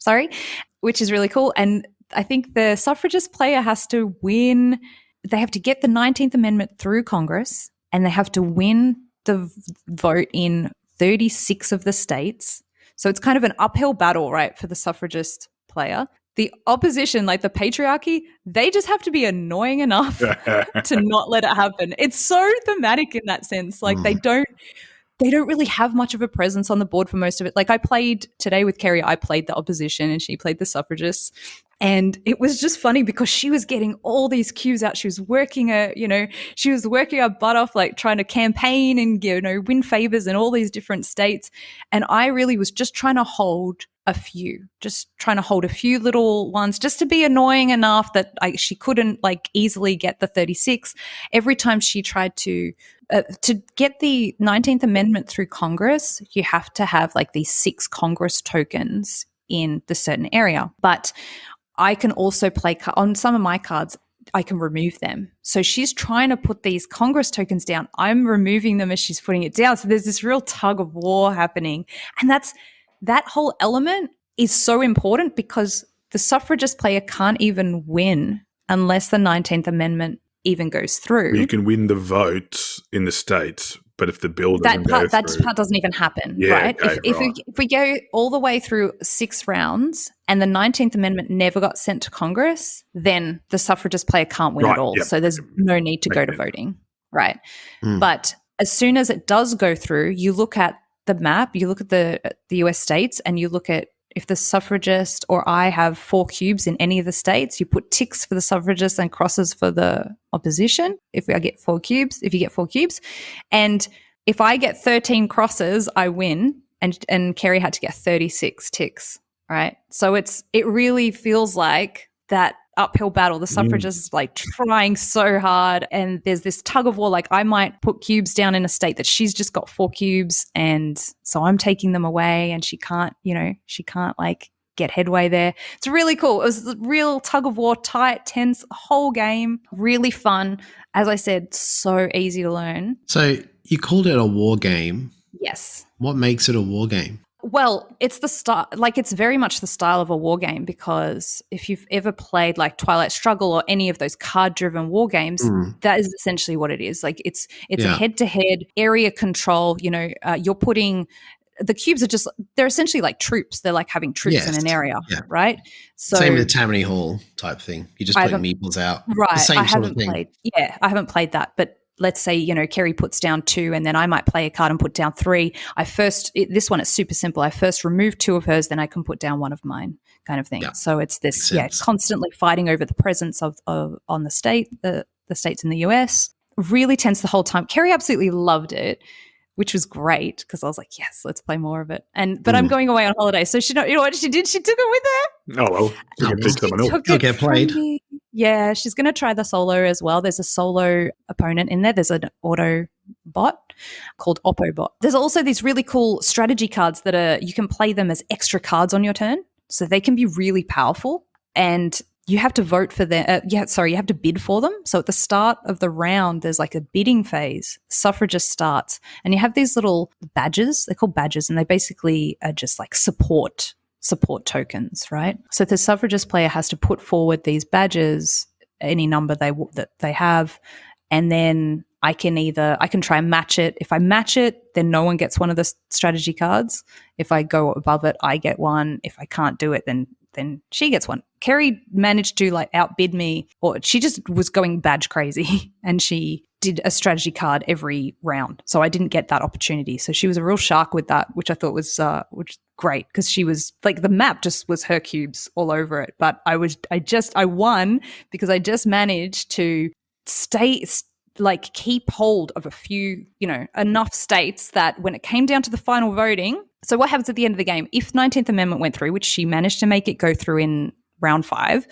which is really cool. And I think the suffragist player has to win. They have to get the 19th Amendment through Congress, and they have to win the vote in 36 of the states. So it's kind of an uphill battle, right, for the suffragist player. The opposition, like the patriarchy, they just have to be annoying enough to not let it happen. It's so thematic in that sense. Like they don't really have much of a presence on the board for most of it. Like I played today with Kerry, I played the opposition and she played the suffragists. And it was just funny because she was getting all these cues out. She was working her butt off, like trying to campaign and, win favors in all these different states. And I really was just trying to hold a few little ones just to be annoying enough that she couldn't like easily get the 36. Every time she tried to get the 19th Amendment through Congress, you have to have like these 6 Congress tokens in the certain area. But I can also play on some of my cards, I can remove them. So she's trying to put these Congress tokens down. I'm removing them as she's putting it down. So there's this real tug of war happening. And that whole element is so important because the suffragist player can't even win unless the 19th Amendment even goes through. You can win the vote in the states, but if the bill doesn't go through, that part doesn't even happen, right? Okay, if we go all the way through 6 rounds and the 19th Amendment never got sent to Congress, then the suffragist player can't win at all. Yep. So there's no need to go to voting, right? But as soon as it does go through, you look at the map, you look at the US states, and you look at if the suffragist or I have 4 cubes in any of the states, you put ticks for the suffragist and crosses for the opposition. If you get 4 cubes, and if I get 13 crosses, I win. And Kerry had to get 36 ticks, right? So it really feels like that uphill battle. The suffragists is like trying so hard, and there's this tug of war. Like I might put cubes down in a state that she's just got 4 cubes, and so I'm taking them away, and she can't like get headway there. It's really cool. It was a real tug of war, tight, tense, whole game, really fun. As I said, so easy to learn. So you called it a war game. Yes. What makes it a war game? Well, it's the style, like it's very much the style of a war game, because if you've ever played like Twilight Struggle or any of those card-driven war games, that is essentially what it is. Like it's a head-to-head area control. You're putting the cubes they're essentially like troops. They're like having troops in an area, right? So same with Tammany Hall type thing. You just put meeples out, right? The same sort of thing. I haven't played that, but let's say, Kerry puts down 2 and then I might play a card and put down 3. This one is super simple. I first remove 2 of hers, then I can put down 1 of mine kind of thing. Yeah. So it's this, constantly fighting over the presence of on the states in the US. Really tense the whole time. Kerry absolutely loved it, which was great because I was like, yes, let's play more of it. But I'm going away on holiday. So you know what she did? She took it with her. Oh, well. You'll get played. Yeah, she's going to try the solo as well. There's a solo opponent in there. There's an auto bot called Oppobot. There's also these really cool strategy cards that you can play them as extra cards on your turn. So they can be really powerful, and you have to vote for them. You have to bid for them. So at the start of the round, there's like a bidding phase. Suffragettes starts, and you have these little badges. They're called badges, and they basically are just like support tokens, right? So the Suffragettes player has to put forward these badges, any number that they have, and then I can try and match it. If I match it, then no one gets one of the strategy cards. If I go above it, I get one. If I can't do it, then she gets one. Kerry managed to like outbid me, or she just was going badge crazy, and she did a strategy card every round. So I didn't get that opportunity. So she was a real shark with that, which I thought was great, because she was like, the map just was her cubes all over it. But I won because I just managed to keep hold of a few, enough states that when it came down to the final voting. So what happens at the end of the game? If 19th Amendment went through, which she managed to make it go through in round 5,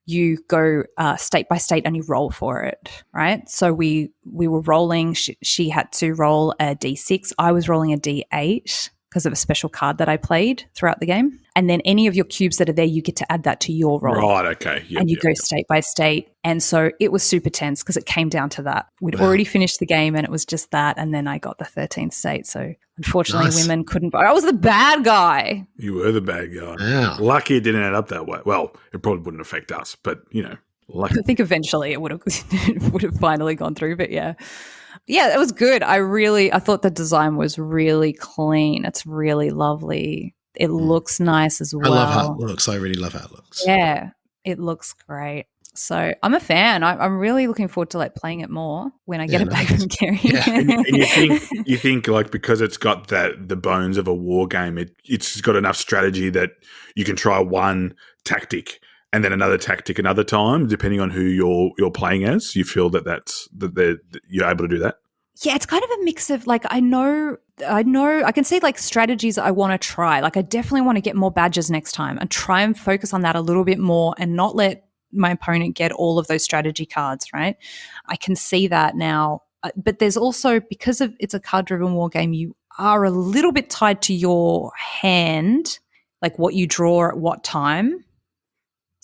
you go state by state and you roll for it, right? So we were rolling. She had to roll a D6. I was rolling a D8 because of a special card that I played throughout the game. And then any of your cubes that are there, you get to add that to your roll. Right, okay. Yep, and you go state by state. And so it was super tense because it came down to that. We'd already finished the game and it was just that. And then I got the 13th state. So unfortunately, women couldn't vote. I was the bad guy. You were the bad guy. Yeah. Lucky it didn't end up that way. Well, it probably wouldn't affect us, but, lucky. I think eventually it would have finally gone through, but yeah. Yeah, it was good. I thought the design was really clean. It's really lovely. It looks nice as well. I love how it looks. I really love how it looks. Yeah, it looks great. So I'm a fan. I'm really looking forward to like playing it more when I get it back from Kerry. Yeah. and you think like, because it's got the bones of a war game, it's got enough strategy that you can try one tactic and then another tactic another time, depending on who you're playing as. You feel that you're able to do that? Yeah, it's kind of a mix of like, I know I can see like strategies I want to try. Like I definitely want to get more badges next time and try and focus on that a little bit more and not let my opponent get all of those strategy cards, right? I can see that now. But there's also, because it's a card-driven war game, you are a little bit tied to your hand, like what you draw at what time.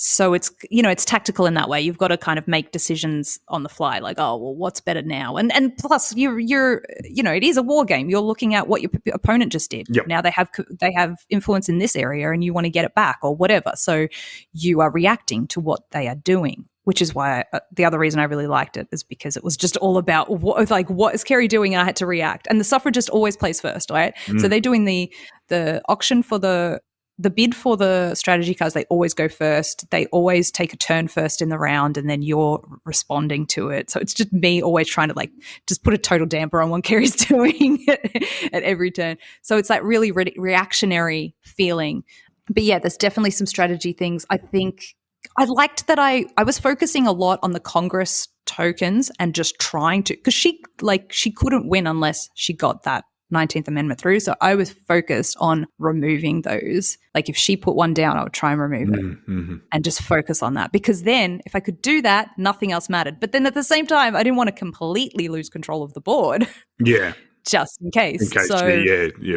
So it's, it's tactical in that way. You've got to kind of make decisions on the fly, like, oh, well, what's better now? And plus you're it is a war game. You're looking at what your opponent just did. Yep. Now they have influence in this area and you want to get it back or whatever. So you are reacting to what they are doing, which is why the other reason I really liked it is because it was just all about what is Kerry doing, and I had to react. And the suffragist always plays first, right? So they're doing the auction for the bid for the strategy cards. They always go first. They always take a turn first in the round, and then you're responding to it. So it's just me always trying to like just put a total damper on what Kerry's doing at every turn. So it's that really reactionary feeling. But yeah, there's definitely some strategy things. I think I liked that I was focusing a lot on the Congress tokens and just trying to, because she couldn't win unless she got that 19th Amendment through. So I was focused on removing those. Like if she put one down, I would try and remove it and just focus on that. Because then if I could do that, nothing else mattered. But then at the same time, I didn't want to completely lose control of the board. Yeah. Just in case. So,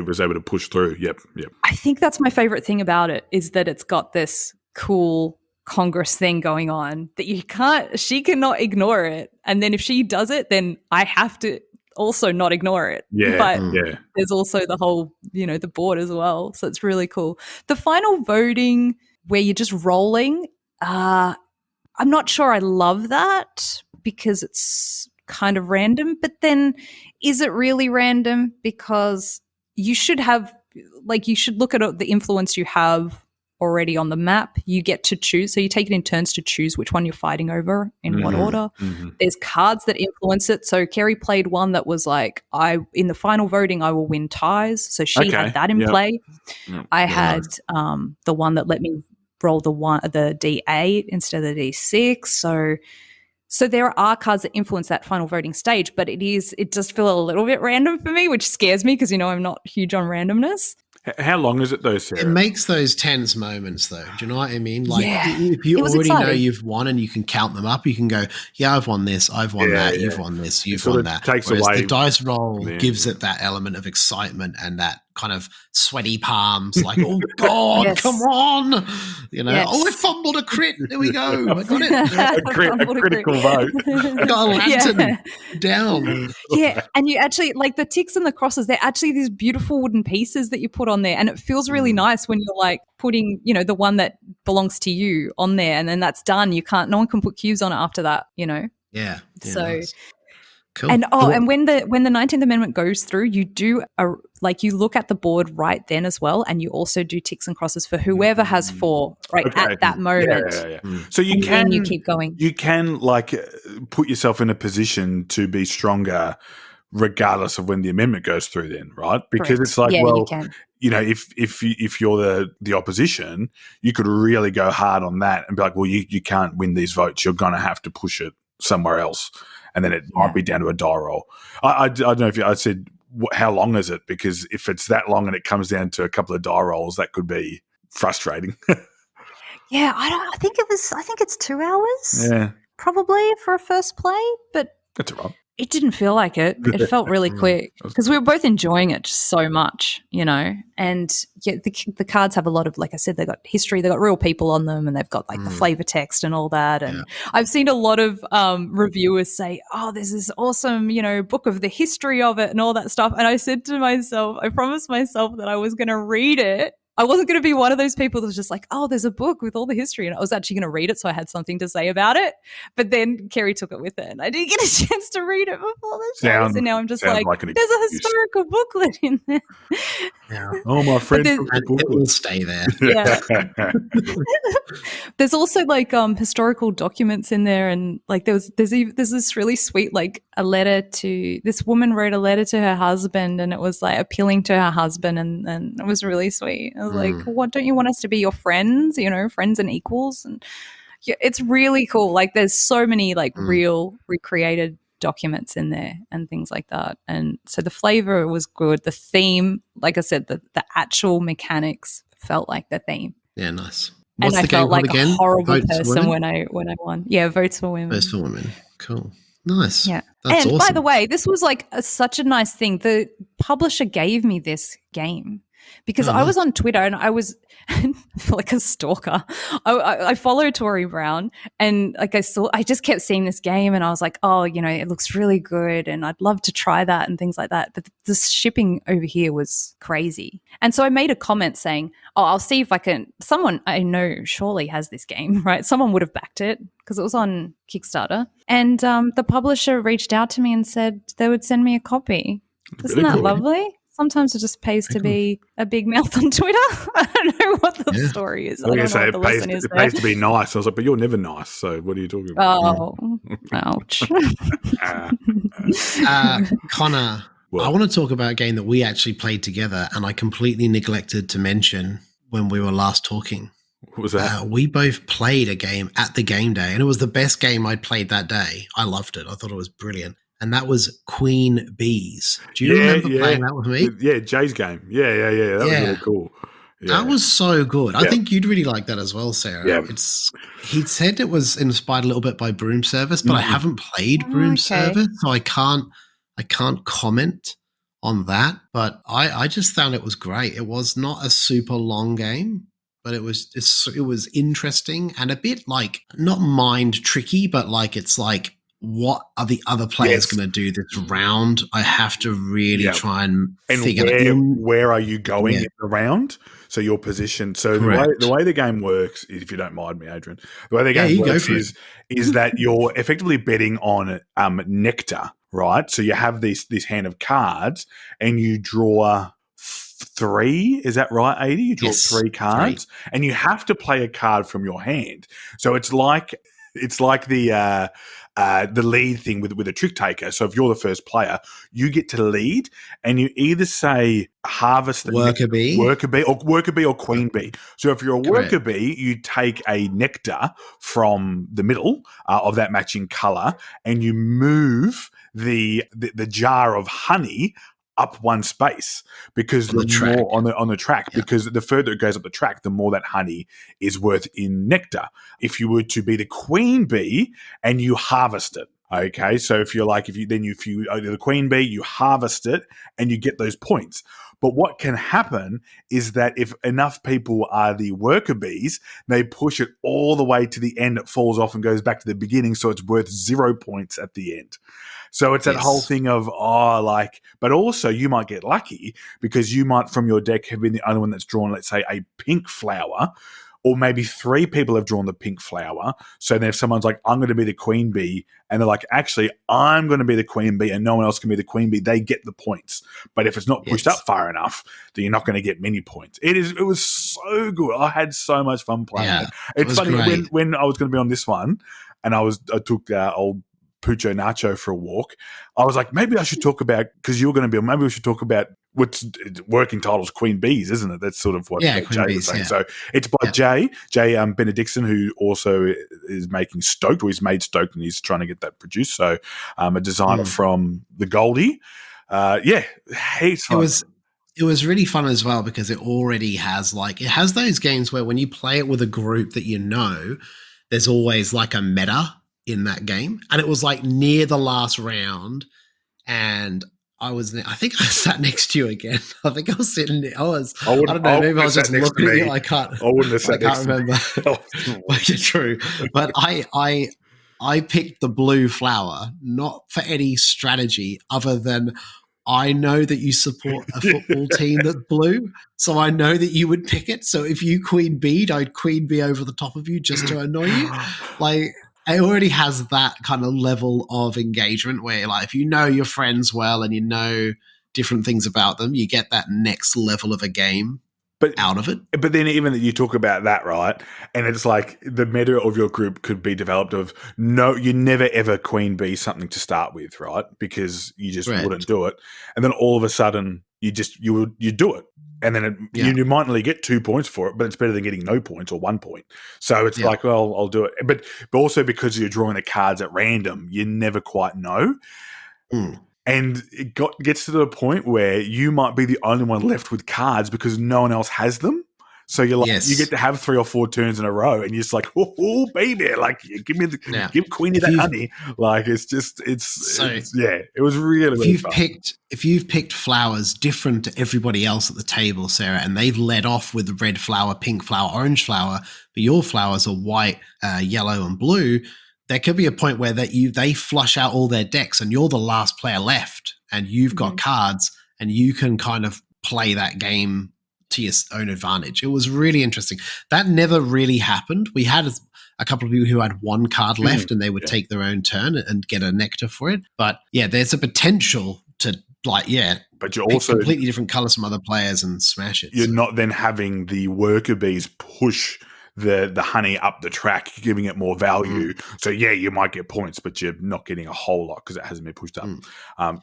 was able to push through. Yep. I think that's my favorite thing about it, is that it's got this cool Congress thing going on that she cannot ignore it. And then if she does it, then I have to also not ignore it. Yeah. But there's also the whole, the board as well. So it's really cool. The final voting where you're just rolling, I'm not sure I love that because it's kind of random. But then is it really random? Because you should look at the influence you have already on the map. You get to choose. So you take it in turns to choose which one you're fighting over in what order. There's cards that influence it. So Kerry played one that was like, in the final voting, I will win ties. So she had that in play. I had the one that let me roll the D8 instead of the D6. So there are cards that influence that final voting stage, but it does feel a little bit random for me, which scares me because, I'm not huge on randomness. How long is it though, Sarah? It makes those tense moments, though. Do you know what I mean? Like, if It you was already know exciting. you've won and you can count them up, you can go, yeah, I've won this, I've won that, you've won this, you've sort won of that. takes Whereas away the dice roll the- gives it that element of excitement and that kind of sweaty palms, like, oh, God, Yes. come on. You know, Yes. oh, I fumbled a crit. There we go. I got it. a critical vote. I got a lantern down. Yeah, and you actually like the ticks and the crosses, they're actually these beautiful wooden pieces that you put on there, and it feels really nice when you're like putting, you know, the one that belongs to you on there, and then that's done. No one can put cubes on it after that, you know. Yeah. So nice. Cool. And and when the 19th Amendment goes through, you do you look at the board right then as well, and you also do ticks and crosses for whoever has 4 at that moment. Yeah. So you then you keep going. You can like put yourself in a position to be stronger, regardless of when the amendment goes through. Then, right? Because Correct. it's like, yeah, well, you can. you know, if you're the opposition, you could really go hard on that and be like, well, you can't win these votes. You're going to have to push it somewhere else. And then it might be down to a die roll. I don't know if I said how long is it, because if it's that long and it comes down to a couple of die rolls, that could be frustrating. Yeah, I think it's 2 hours. Yeah, Probably for a first play, but that's all right. it didn't feel like it. It felt really quick because we were both enjoying it just so much, you know. And yeah, the cards have a lot of, like I said, they got history, they got real people on them, and they've got like the flavor text and all that. And I've seen a lot of reviewers say, "Oh, there's this awesome, you know, book of the history of it and all that stuff." And I said to myself, I promised myself that I was going to read it. I wasn't going to be one of those people that was just like, oh, there's a book with all the history. And I was actually going to read it, so I had something to say about it. But then Kerry took it with her, and I didn't get a chance to read it before the show. And now I'm just like there's a historical booklet in there. Yeah. Oh, my friend. It will stay there. Yeah. There's also like historical documents in there, and like there's this really sweet, like a letter to this woman wrote a letter to her husband, and it was like appealing to her husband, and it was really sweet. I was like, what, don't you want us to be your friends, you know, friends and equals? And yeah, it's really cool. Like there's so many like real recreated documents in there and things like that. And so the flavor was good. The theme, like I said, the actual mechanics felt like the theme. Yeah, nice. What's and the I felt like again? a horrible Votes person when I won. Yeah, Votes for Women. Votes for Women. Cool. Nice. Yeah. That's and awesome. by the way, this was like such a nice thing. The publisher gave me this game because I was on Twitter and I was like a stalker. I followed Tori Brown, and like I just kept seeing this game, and I was like, oh, you know, it looks really good and I'd love to try that and things like that. But the shipping over here was crazy. And so I made a comment saying, oh, I'll see if I can, someone I know surely has this game, right? Someone would have backed it because it was on Kickstarter. And the publisher reached out to me and said they would send me a copy. Isn't that lovely? Sometimes it just pays to be a big mouth on Twitter. I don't know what the story is. I don't know what the lesson is. It pays to be nice. I was like, but you're never nice. So what are you talking about? Oh, ouch. Connor, I want to talk about a game that we actually played together, and I completely neglected to mention when we were last talking. What was that? We both played a game at the game day, and it was the best game I'd played that day. I loved it. I thought it was brilliant. And that was Queen Bees. Do you remember playing that with me? Yeah, Jay's game. Yeah. That was really cool. Yeah. That was so good. I think you'd really like that as well, Sarah. Yeah. He said it was inspired a little bit by Broom Service, but I haven't played Broom Service, so I can't comment on that. But I just found it was great. It was not a super long game, but it was interesting and a bit like not mind tricky, but like it's like, what are the other players going to do this round? I have to really try and figure out where are you going in the round? So your position. So the way the game works, if you don't mind me, Adrian, the way the game works is that you're effectively betting on nectar, right? So you have this hand of cards and you draw 3, is that right, 80? You draw 3 cards, and you have to play a card from your hand. So it's like the lead thing with a trick taker. So if you're the first player, you get to lead, and you either say harvest the worker bee or queen bee. So if you're a worker bee, you take a nectar from the middle of that matching color, and you move the jar of honey up one space because on the track. more on the track, because the further it goes up the track, the more that honey is worth in nectar. If you were to be the queen bee and you harvest it, okay, so if you are the queen bee, you harvest it and you get those points. But what can happen is that if enough people are the worker bees, they push it all the way to the end. It falls off and goes back to the beginning, so it's worth 0 points at the end. So it's that whole thing of, but also you might get lucky because you might, from your deck, have been the only one that's drawn, let's say, a pink flower, or maybe 3 people have drawn the pink flower. So then if someone's like, I'm going to be the queen bee, and they're like, actually, I'm going to be the queen bee and no one else can be the queen bee, they get the points. But if it's not pushed up far enough, then you're not going to get many points. It was so good. I had so much fun playing it. It's funny, when I was going to be on this one, and I took old Pucho Nacho for a walk, I was like, maybe I should talk about, because you're going to be, maybe we should talk about what's working titles, Queen Bees, isn't it? That's sort of what Jay was saying. So it's by Jay Benedictson, who also is making Stoked, or he's made Stoked, and he's trying to get that produced. So a designer from the Goldie. Heaps fun. It was really fun as well because it already has it has those games where when you play it with a group that you know, there's always like a meta in that game. And it was like near the last round, and I think I sat next to you again. I think I was sitting. I don't know. Maybe I was just looking at you. I wouldn't have sat next to me. I can't remember. It's true, but I picked the blue flower not for any strategy other than I know that you support a football team that's blue, so I know that you would pick it. So if you queen bee'd, I'd queen bee over the top of you just to annoy you. It already has that kind of level of engagement where, if you know your friends well and you know different things about them, you get that next level of a game out of it. But then even that you talk about that, right? And it's like the meta of your group could be developed of, no, you never ever queen bee something to start with, right? Because you just wouldn't do it. And then all of a sudden you do it. And then you might only get 2 points for it, but it's better than getting no points or 1 point. So it's like, well, I'll do it. But also because you're drawing the cards at random, you never quite know. And it gets to the point where you might be the only one left with cards because no one else has them. So you're like, you get to have 3 or 4 turns in a row, and you're just like, oh baby, give Queenie that honey. It was really, really fun. If you've picked flowers different to everybody else at the table, Sarah, and they've led off with red flower, pink flower, orange flower, but your flowers are white, yellow, and blue, there could be a point where they flush out all their decks, and you're the last player left, and you've got cards, and you can kind of play that game to your own advantage. It was really interesting. That never really happened. We had a couple of people who had 1 card left, and they would take their own turn and get a nectar for it. But there's a potential to but you're also completely different colors from other players and smash it. You're not then having the worker bees push the honey up the track, giving it more value. So you might get points, but you're not getting a whole lot because it hasn't been pushed up.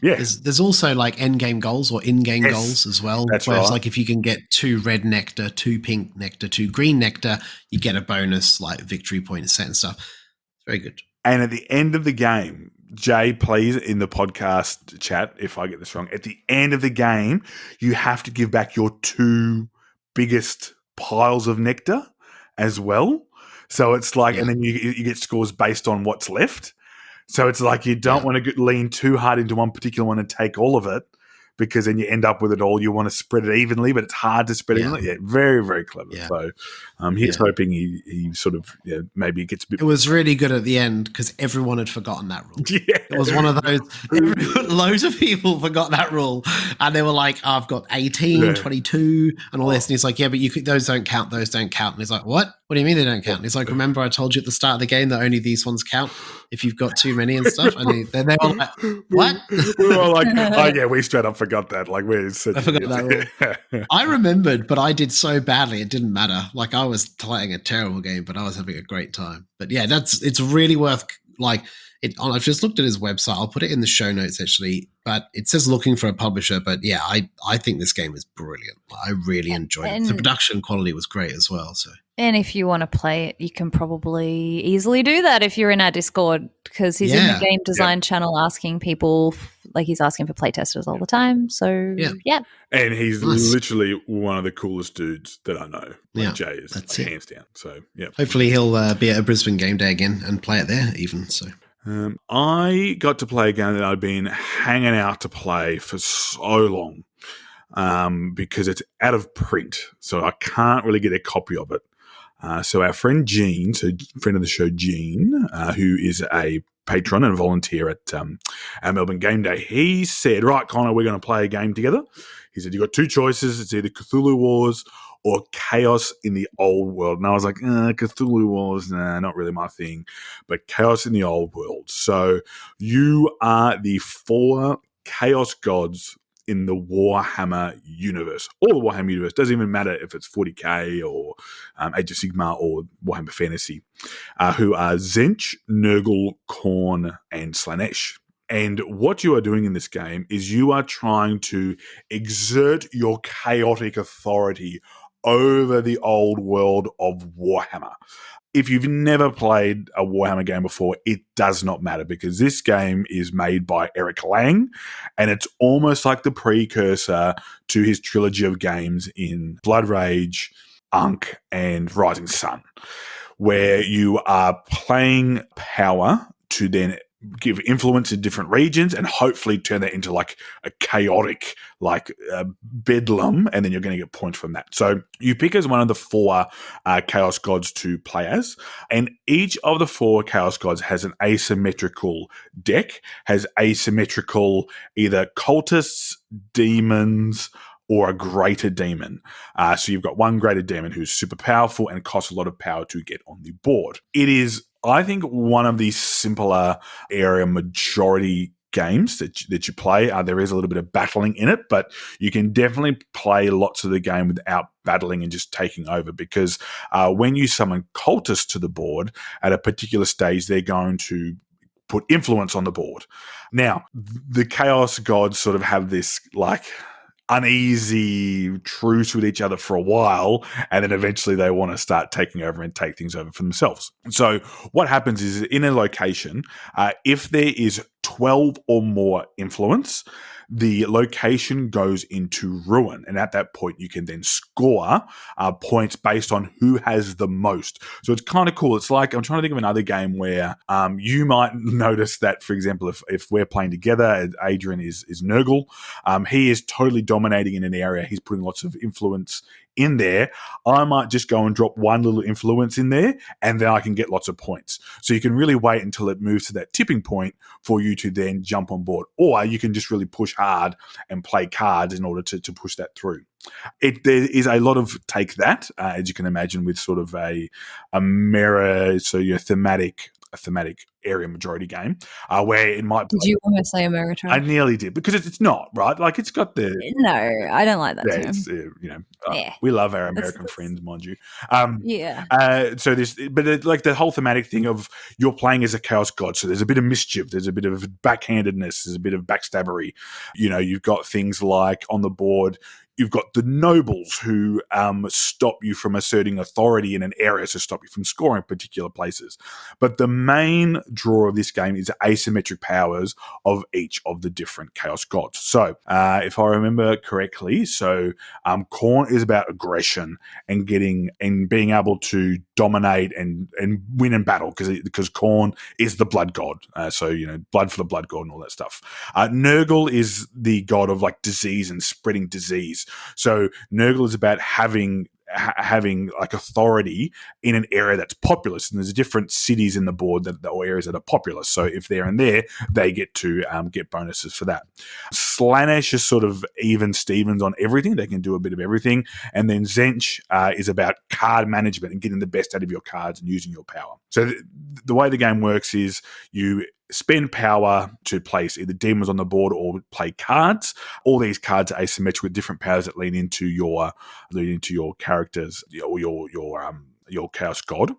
There's also like end game goals or in-game goals as well. That's where right. It's like if you can get 2 red nectar, 2 pink nectar, 2 green nectar, you get a bonus like victory point set and stuff. It's very good. And at the end of the game, Jay, please, in the podcast chat, if I get this wrong, at the end of the game, you have to give back your 2 biggest piles of nectar as well. So it's like, and then you get scores based on what's left. So it's like you don't want to lean too hard into one particular one and take all of it, because then you end up with it all. You want to spread it evenly, but it's hard to spread it evenly. Yeah, very, very clever. Yeah. So he's hoping he sort of maybe gets a bit. It was really good at the end because everyone had forgotten that rule. Yeah. It was one of those, loads of people forgot that rule, and they were like, I've got 18, 22 and all this. And he's like, but those don't count, And he's like, what? What do you mean they don't count? And he's like, remember I told you at the start of the game that only these ones count if you've got too many and stuff? And then they were like, what? We were all like, we straight up forgot that. Like, I forgot that rule. I remembered, but I did so badly it didn't matter. Like, I was playing a terrible game, but I was having a great time. But it's really worth, I've just looked at his website. I'll put it in the show notes actually, but it says looking for a publisher. But yeah, I think this game is brilliant. I really enjoyed it. The production quality was great as well. So. And if you want to play it, you can probably easily do that if you're in our Discord, because he's in the game design channel asking people, he's asking for playtesters all the time. So, yeah. And he's literally one of the coolest dudes that I know. Jay is hands down. So, yeah. Hopefully he'll be at a Brisbane Game Day again and play it there even. So. I got to play a game that I've been hanging out to play for so long because it's out of print. So I can't really get a copy of it. So our friend Gene, friend of the show Gene, who is a patron and a volunteer at our Melbourne Game Day, he said, right, Connor, we're going to play a game together. He said, you've got two choices. It's either Cthulhu Wars or Chaos in the Old World. And I was like, Cthulhu Wars, not really my thing, but Chaos in the Old World. So you are the 4 Chaos gods in the Warhammer universe, or the Warhammer universe. Doesn't even matter if it's 40k or Age of Sigmar or Warhammer Fantasy, who are Tzeentch, Nurgle, Khorne, and Slaanesh. And what you are doing in this game is you are trying to exert your chaotic authority over the old world of Warhammer. If you've never played a Warhammer game before, it does not matter, because this game is made by Eric Lang, and it's almost like the precursor to his trilogy of games in Blood Rage, Unk, and Rising Sun, where you are playing power to then give influence in different regions and hopefully turn that into like a chaotic, bedlam, and then you're going to get points from that. So you pick as one of the 4 chaos gods to play as, and each of the 4 chaos gods has an asymmetrical deck, has asymmetrical either cultists, demons, or a greater demon. So you've got one greater demon who's super powerful and costs a lot of power to get on the board. It is, I think, one of the simpler area majority games that you play. There is a little bit of battling in it, but you can definitely play lots of the game without battling and just taking over, because when you summon cultists to the board at a particular stage, they're going to put influence on the board. Now, the Chaos Gods sort of have this uneasy truce with each other for a while, and then eventually they want to start taking over and take things over for themselves. So what happens is, in a location, if there is 12 or more influence, the location goes into ruin. And at that point, you can then score points based on who has the most. So it's kind of cool. It's like, I'm trying to think of another game where you might notice that, for example, if we're playing together, Adrian is Nurgle. He is totally dominating in an area. He's putting lots of influence in there. I might just go and drop one little influence in there, and then I can get lots of points. So you can really wait until it moves to that tipping point for you to then jump on board. Or you can just really push hard and play cards in order to push that through. There is a lot of take that, as you can imagine, with sort of a mirror, so your thematic area majority game, where it might be. Did you almost say Ameritrade? I nearly did, because it's not, right? Like, it's got the... No, I don't like that term. We love our American friends, mind you. So this, but the whole thematic thing of you're playing as a chaos god, so there's a bit of mischief, there's a bit of backhandedness, there's a bit of backstabbery. You've got things like on the board, you've got the nobles who stop you from asserting authority in an area, so stop you from scoring particular places. But the main draw of this game is the asymmetric powers of each of the different chaos gods. So if I remember correctly, Khorne is about aggression and being able to dominate and win in battle, because Khorne is the blood god. Blood for the blood god and all that stuff. Nurgle is the god of disease and spreading disease. So Nurgle is about having authority in an area that's populous, and there's different cities in the board or areas that are populous. So if they're in there, they get to get bonuses for that. Slaanesh is sort of even Stevens on everything. They can do a bit of everything. And then Tzeentch is about card management and getting the best out of your cards and using your power. So the way the game works is you spend power to place either demons on the board or play cards. All these cards are asymmetric with different powers that lean into your characters or your your Chaos God.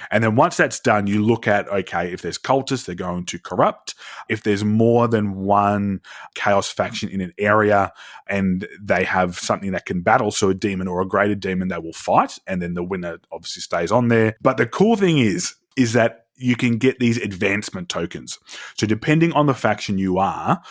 And then once that's done, you look at, okay, if there's cultists, they're going to corrupt. If there's more than one chaos faction in an area and they have something that can battle, so a demon or a greater demon, they will fight. And then the winner obviously stays on there. But the cool thing is that you can get these advancement tokens. So depending on the faction you are,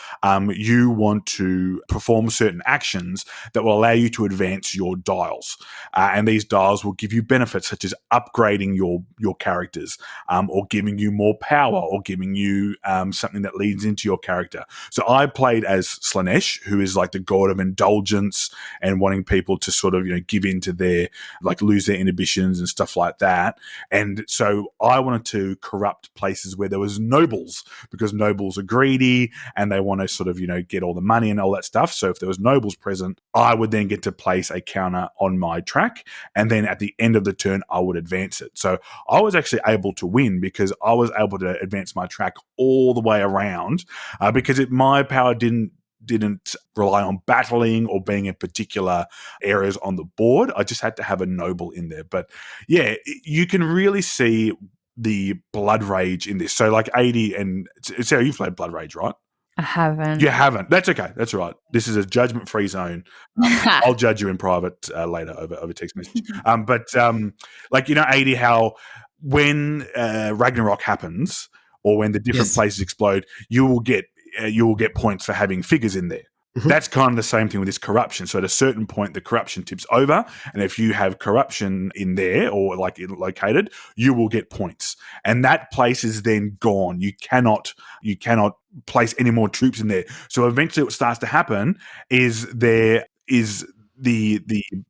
you want to perform certain actions that will allow you to advance your dials. And these dials will give you benefits such as upgrading your characters, or giving you more power, or giving you something that leads into your character. So I played as Slaanesh, who is like the god of indulgence and wanting people to sort of, give into their, like lose their inhibitions and stuff like that. And so I wanted to corrupt places where there was nobles, because nobles are greedy and they want to sort of, get all the money and all that stuff. So if there was nobles present, I would then get to place a counter on my track. And then at the end of the turn, I would advance it. So I was actually able to win because I was able to advance my track all the way around, because my power didn't rely on battling or being in particular areas on the board. I just had to have a noble in there. But yeah, you can really see the blood rage in this. So like 80 and Sarah, you've played Blood Rage, right? I haven't. You haven't. That's okay. That's all right. This is a judgment-free zone. I'll judge you in private later over text message. But 80, how when Ragnarok happens or when the different places explode, you will get points for having figures in there. Mm-hmm. That's kind of the same thing with this corruption. So at a certain point, the corruption tips over, and if you have corruption in there or like located, you will get points, and that place is then gone. You cannot place any more troops in there. So eventually, what starts to happen is the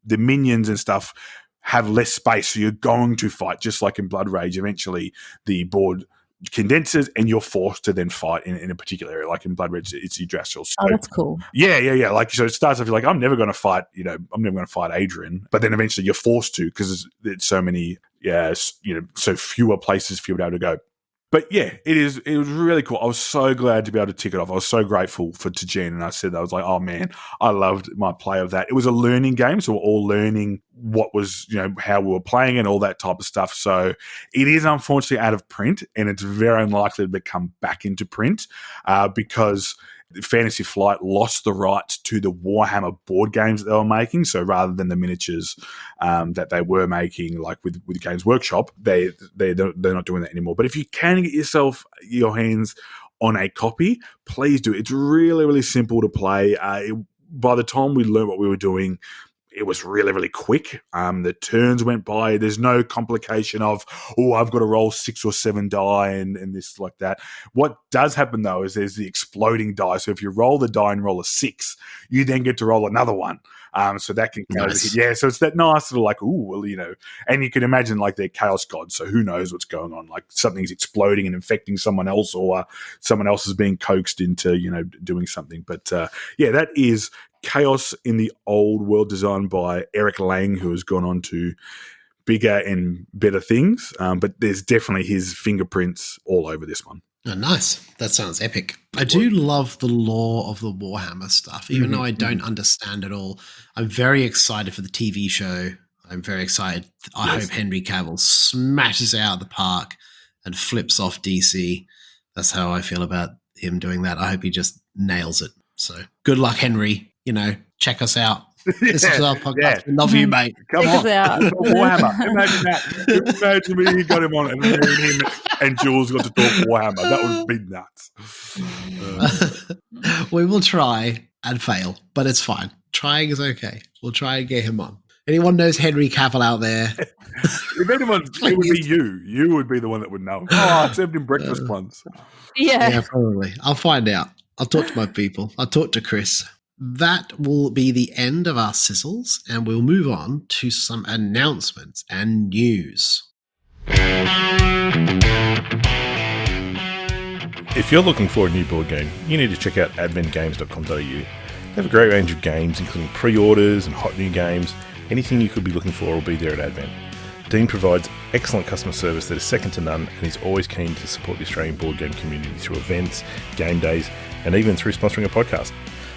minions and stuff have less space, so you're going to fight just like in Blood Rage. Eventually, the board condenses and you're forced to then fight in a particular area. Like in Blood Rage, it's Yggdrasil. So, oh, that's cool. Yeah. Like, so it starts off, you're like, I'm never going to fight Adrian, but then eventually you're forced to, because there's so many, so fewer places for you to be able to go. But yeah, it was really cool. I was so glad to be able to tick it off. I was so grateful to Jen, and I was like, oh man, I loved my play of that. It was a learning game, so we're all learning what was, how we were playing and all that type of stuff. So it is unfortunately out of print, and it's very unlikely to come back into print because Fantasy Flight lost the rights to the Warhammer board games that they were making. So rather than the miniatures that they were making, like with Games Workshop, they're not doing that anymore. But if you can get your hands on a copy, please do. It's really, really simple to play. By the time we learned what we were doing, it was really, really quick. The turns went by. There's no complication of, I've got to roll 6 or 7 die and this like that. What does happen, though, is there's the exploding die. So if you roll the die and roll a 6, you then get to roll another one. So that can nice. Yeah, so it's that nice little like, and you can imagine like they're chaos gods, so who knows what's going on? Like something's exploding and infecting someone else, or someone else is being coaxed into, doing something. But that is Chaos in the Old World, designed by Eric Lang, who has gone on to bigger and better things. But there's definitely his fingerprints all over this one. Oh, nice. That sounds epic. I do love the lore of the Warhammer stuff, even though I don't understand it all. I'm very excited for the TV show. I'm very excited. I hope Henry Cavill smashes it out of the park and flips off DC. That's how I feel about him doing that. I hope he just nails it. So good luck, Henry. Check us out. This is our podcast. Yeah. We love you, mate. Come on. Warhammer. Imagine that. Imagine me, you got him on, and him and Jules got to talk Warhammer. That would be nuts. We will try and fail, but it's fine. Trying is okay. We'll try and get him on. Anyone knows Henry Cavill out there? If anyone, it would be you. You would be the one that would know. I served him breakfast once. Yeah, probably. I'll find out. I'll talk to my people. I'll talk to Chris. That will be the end of our sizzles, and we'll move on to some announcements and news. If you're looking for a new board game, you need to check out adventgames.com.au. They have a great range of games, including pre-orders and hot new games. Anything you could be looking for will be there at Advent. Dean provides excellent customer service that is second to none, and is always keen to support the Australian board game community through events, game days, and even through sponsoring a podcast.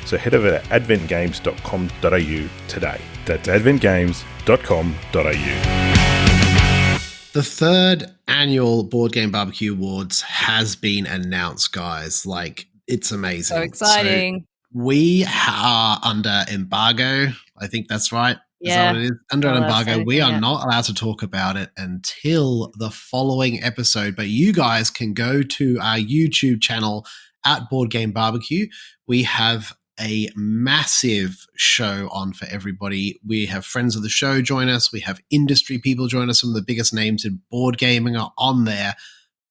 So head over to adventgames.com.au today. That's adventgames.com.au. The 3rd annual Board Game Barbecue Awards has been announced, guys. Like, it's amazing. So exciting. So we are under embargo. I think that's right. Is that what it is? Under an embargo. We are not allowed to talk about it until the following episode. But you guys can go to our YouTube channel at Board Game Barbecue. We have a massive show on for everybody. We have friends of the show join us. We have industry people join us. Some of the biggest names in board gaming are on there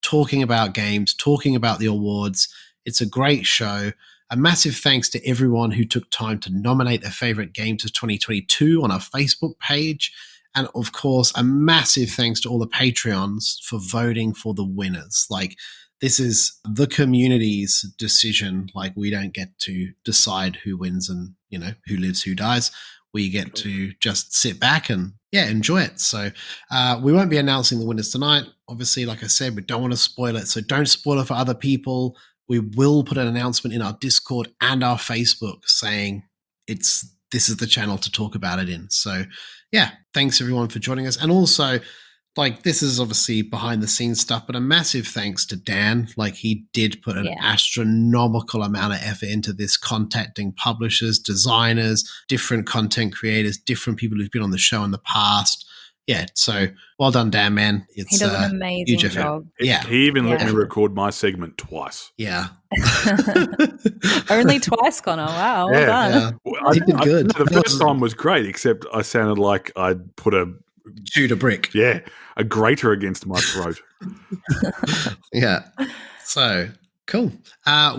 talking about games, talking about the awards. It's a great show. A massive thanks to everyone who took time to nominate their favorite games of 2022 on our Facebook page. And of course, a massive thanks to all the Patreons for voting for the winners. Like, this is the community's decision. Like, we don't get to decide who wins and, you know, who lives, who dies. We get to just sit back and, enjoy it. So we won't be announcing the winners tonight. Obviously, like I said, we don't want to spoil it. So don't spoil it for other people. We will put an announcement in our Discord and our Facebook saying this is the channel to talk about it in. So, thanks everyone for joining us. And also, like, this is obviously behind the scenes stuff, but a massive thanks to Dan. Like, he did put an astronomical amount of effort into this, contacting publishers, designers, different content creators, different people who've been on the show in the past. Yeah, so well done, Dan, man. He does an amazing job. He even let me record my segment twice. Yeah. Only twice, Connor. Wow, well done. Yeah. He did good. The first time was great, except I sounded like I'd put shoot a brick. Yeah, a grater against my throat. Yeah. So, cool.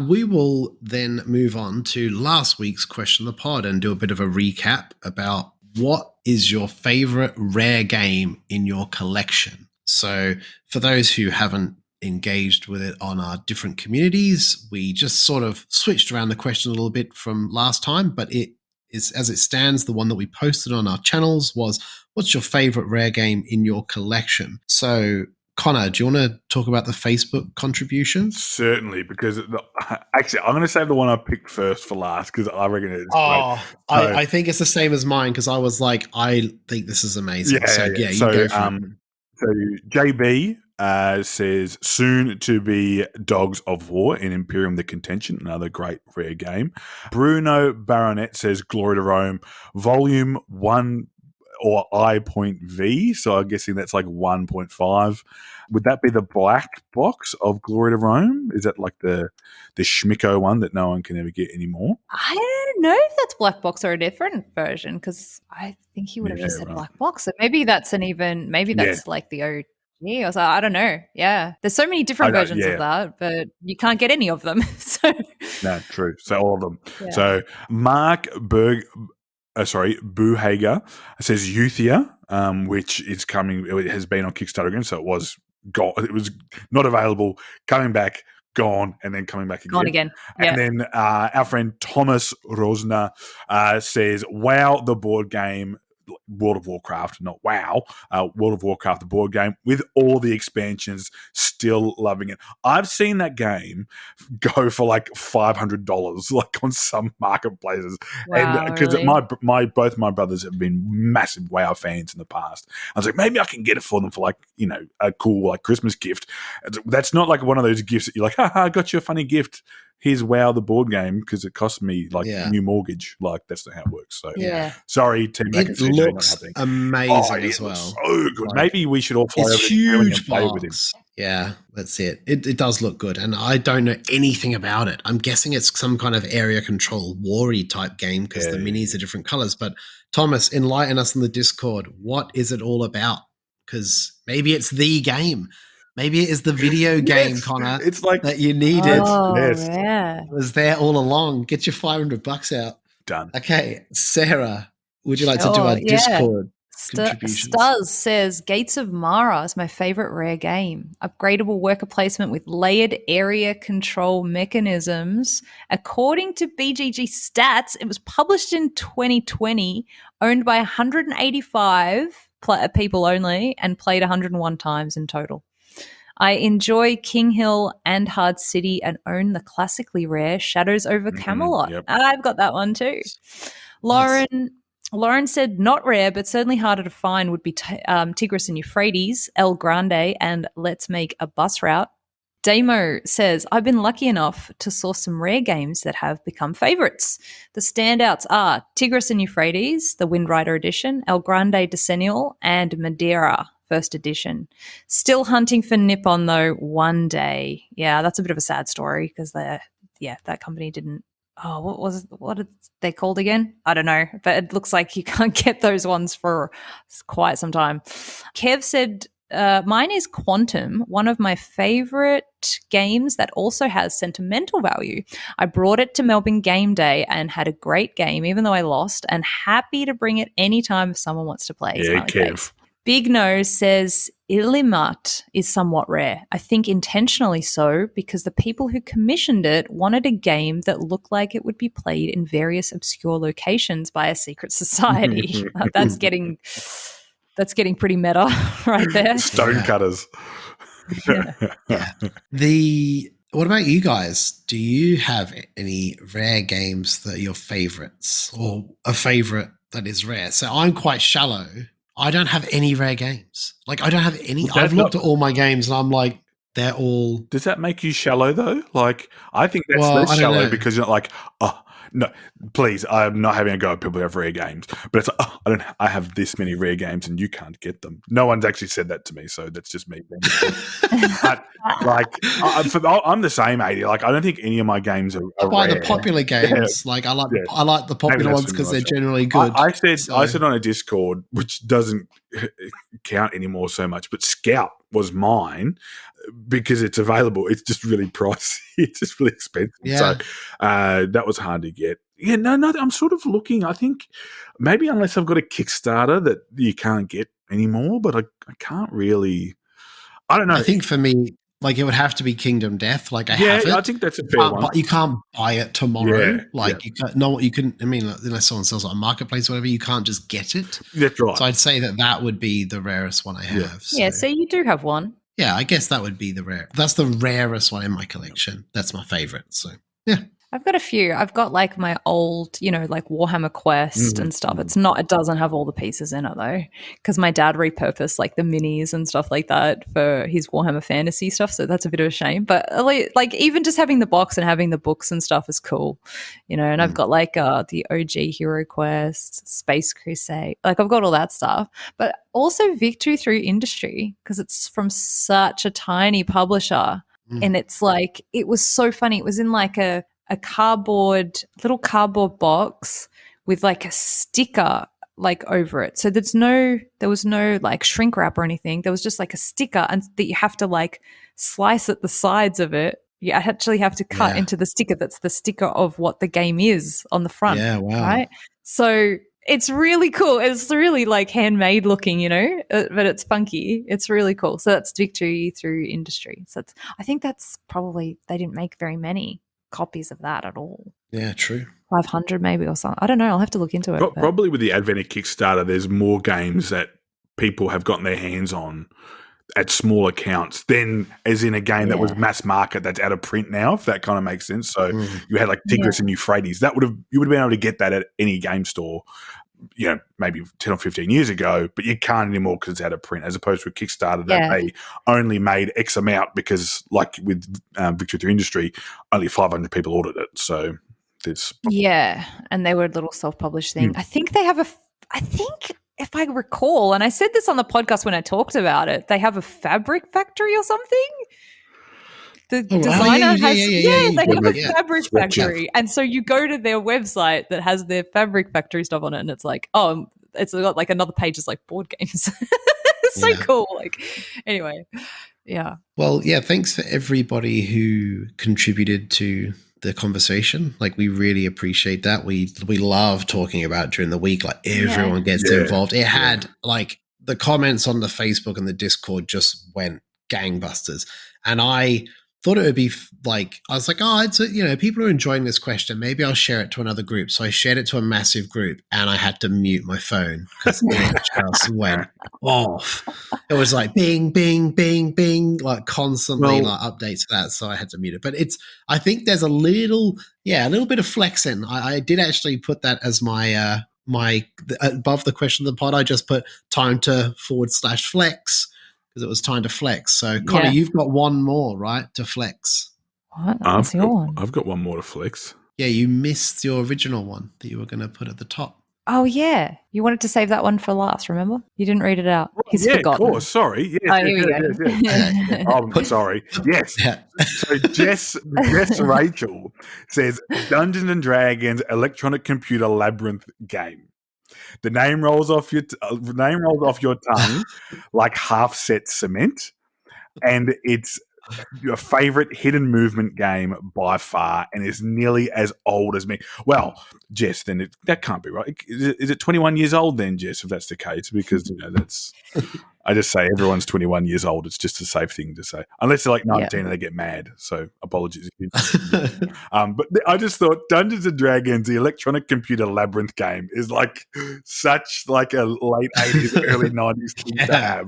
We will then move on to last week's question of the pod and do a bit of a recap about what is your favorite rare game in your collection. So, for those who haven't engaged with it on our different communities, we just sort of switched around the question a little bit from last time, but it is, as it stands, the one that we posted on our channels was, what's your favorite rare game in your collection? So, Connor, do you want to talk about the Facebook contributions? Certainly, because actually, I'm going to save the one I picked first for last because I reckon it's great. I think it's the same as mine because I was like, I think this is amazing. You go for it. So JB says, soon to be Dogs of War in Imperium the Contention, another great rare game. Bruno Baronet says Glory to Rome, Volume 1 or I.V, so I'm guessing that's like 1.5. Would that be the black box of Glory to Rome? Is that like the Schmicko one that no one can ever get anymore? I don't know if that's black box or a different version because I think he would have just said black box. So maybe that's like the OG. I was like, I don't know. Yeah. There's so many different versions of that, but you can't get any of them. So no, true. So all of them. Yeah. So Mark Buhager says Euthia, which is coming. It has been on Kickstarter again, so it was gone. It was not available. Coming back, gone, and then coming back again. Gone again. And then our friend Thomas Rosner says, "Wow, the board game." World of Warcraft, not WoW, World of Warcraft, the board game, with all the expansions, still loving it. I've seen that game go for like $500, like on some marketplaces. Wow, and because really? both my brothers have been massive WoW fans in the past. I was like, maybe I can get it for them for like, you know, a cool like Christmas gift. That's not like one of those gifts that you're like, haha, I got you a funny gift. Here's WoW the board game because it cost me like new mortgage. Like that's not how it works. So sorry, Team. It looks amazing as well. So good. Like, maybe we should all fly over huge and play with him. Yeah, that's it. It does look good, and I don't know anything about it. I'm guessing it's some kind of area control war-y type game because the minis are different colors. But Thomas, enlighten us in the Discord. What is it all about? Because maybe it's the game. Maybe it is the video game, Connor. It's like that you needed. Oh, yeah. It was there all along. Get your $500 out. Done. Okay, Sarah, would you like to do our Discord contributions? Stuz says, Gates of Mara is my favorite rare game. Upgradable worker placement with layered area control mechanisms. According to BGG stats, it was published in 2020, owned by 185 people only, and played 101 times in total. I enjoy King Hill and Hard City and own the classically rare Shadows over Camelot. Yep. I've got that one too. Lauren Lauren said not rare, but certainly harder to find would be Tigris and Euphrates, El Grande, and Let's Make a Bus Route. Damo says, I've been lucky enough to source some rare games that have become favorites. The standouts are Tigris and Euphrates, the Wind Rider edition, El Grande Decennial, and Madeira, first edition. Still hunting for Nippon, though, one day. Yeah, that's a bit of a sad story because that company didn't. Oh, what are they called again? I don't know, but it looks like you can't get those ones for quite some time. Kev said, mine is Quantum, one of my favorite games that also has sentimental value. I brought it to Melbourne Game Day and had a great game, even though I lost, and happy to bring it anytime if someone wants to play. Yeah, Kev. Big Nose says Illimat is somewhat rare. I think intentionally so because the people who commissioned it wanted a game that looked like it would be played in various obscure locations by a secret society. That's getting pretty meta right there. Stonecutters. Yeah. What about you guys? Do you have any rare games that are your favorites or a favorite that is rare? So I'm quite shallow. I don't have any rare games. Like, I don't have any. I've looked at all my games and I'm like, they're all. Does that make you shallow though? Like, I think that's less shallow because you're not like, oh, no, please, I'm not having a go at people who have rare games. But it's like, I have this many rare games and you can't get them. No one's actually said that to me, so that's just me. But, like, I'm the same, AD. Like, I don't think any of my games are by rare. the popular games. Yeah. Like, I like the popular ones because they're generally good. I said on a Discord, which doesn't count anymore so much, but Scout was mine because it's available. It's just really pricey. It's just really expensive. Yeah. So that was hard to get. Yeah, no, I'm sort of looking. I think maybe unless I've got a Kickstarter that you can't get anymore, but I can't really. I don't know. I think for me, like, it would have to be Kingdom Death. Like, I have it. I think that's a fair one. But you can't buy it tomorrow. You can't. No, you can. I mean, unless someone sells it on Marketplace or whatever, you can't just get it. That's right. So I'd say that would be the rarest one I have. So you do have one. Yeah, I guess that would be that's the rarest one in my collection. That's my favorite. So, yeah. I've got a few. I've got like my old, like Warhammer Quest and stuff. It doesn't have all the pieces in it though, because my dad repurposed like the minis and stuff like that for his Warhammer Fantasy stuff. So that's a bit of a shame. But like even just having the box and having the books and stuff is cool, And I've got like the OG Hero Quest, Space Crusade. Like I've got all that stuff, but also Victory Through Industry because it's from such a tiny publisher. And it's like, it was so funny. It was in like a little cardboard box with like a sticker like over it. So there was no like shrink wrap or anything. There was just like a sticker and that you have to like slice at the sides of it. You actually have to cut into the sticker. That's the sticker of what the game is on the front. Yeah, wow. Right? So it's really cool. It's really like handmade looking, but it's funky. It's really cool. So that's Victory Through Industry. So I think that's probably, they didn't make very many copies of that at all. Yeah, true. 500 maybe or something. I don't know. I'll have to look into it. Probably with the advent of Kickstarter, there's more games that people have gotten their hands on at smaller counts than as in a game that was mass market that's out of print now, if that kind of makes sense. So you had like Tigris and Euphrates. You would have been able to get that at any game store, maybe 10 or 15 years ago, but you can't anymore because it's out of print, as opposed to a Kickstarter that they only made X amount because, like with Victory Through Industry, only 500 people ordered it. So there's... Yeah, and they were a little self-published thing. I think they have if I recall, and I said this on the podcast when I talked about it, they have a fabric factory or something. The designer they have a fabric factory. And so you go to their website that has their fabric factory stuff on it and it's like, it's got like another page is like board games. It's so cool. Like, anyway, yeah. Well, yeah, thanks for everybody who contributed to the conversation. Like, we really appreciate that. We love talking about it during the week. Like, everyone gets involved. It had like the comments on the Facebook and the Discord just went gangbusters. And I thought it would be like, I was like, it's people are enjoying this question. Maybe I'll share it to another group. So I shared it to a massive group and I had to mute my phone because it just went off. It was like bing, bing, bing, bing, like constantly like updates to that. So I had to mute it. But I think there's a little bit of flexing. I did actually put that as my above the question of the pod, I just put time to /flex because it was time to flex. So Connor, you've got one more, right, to flex. What? What's your one? I've got one more to flex. Yeah, you missed your original one that you were going to put at the top. Oh, yeah. You wanted to save that one for last, remember? You didn't read it out. He's forgotten. Of course. Sorry. Yes, oh, here we go. Oh, sorry. Yes. So Jess Rachel says Dungeons and Dragons electronic computer labyrinth game. The name rolls off your tongue like half set cement, and it's your favorite hidden movement game by far, and is nearly as old as me. Well, Jess, then that can't be right. Is it 21 years old then, Jess, if that's the case? Because, that's... I just say everyone's 21 years old. It's just a safe thing to say. Unless they're like 19 and they get mad. So apologies. But I just thought Dungeons & Dragons, the electronic computer labyrinth game, is like such like a late 80s, early 90s thing to have.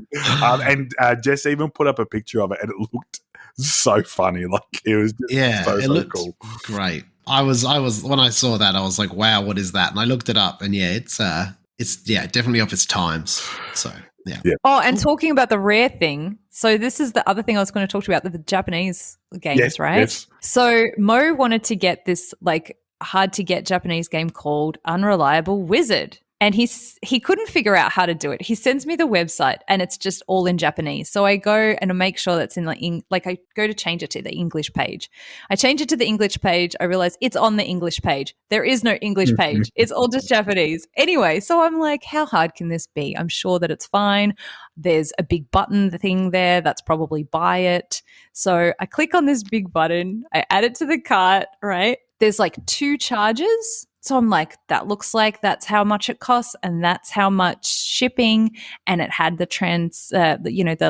And Jess even put up a picture of it, and it looked so funny. Like it was just so looked cool. Great. I was when I saw that, I was like, wow, what is that? And I looked it up, and it's definitely of its times. So yeah. Oh, and talking about the rare thing. So this is the other thing I was going to talk to you about, the Japanese games, right? Yes. So Mo wanted to get this like hard to get Japanese game called Unreliable Wizard. And he couldn't figure out how to do it. He sends me the website and it's just all in Japanese. So I go and I make sure that's in I go to change it to the English page. I change it to the English page. I realize it's on the English page. There is no English page. It's all just Japanese. Anyway, so I'm like, how hard can this be? I'm sure that it's fine. There's a big button thing there. That's probably buy it. So I click on this big button. I add it to the cart, right? There's like 2 charges. So I'm like, that looks like that's how much it costs, and that's how much shipping, and it had the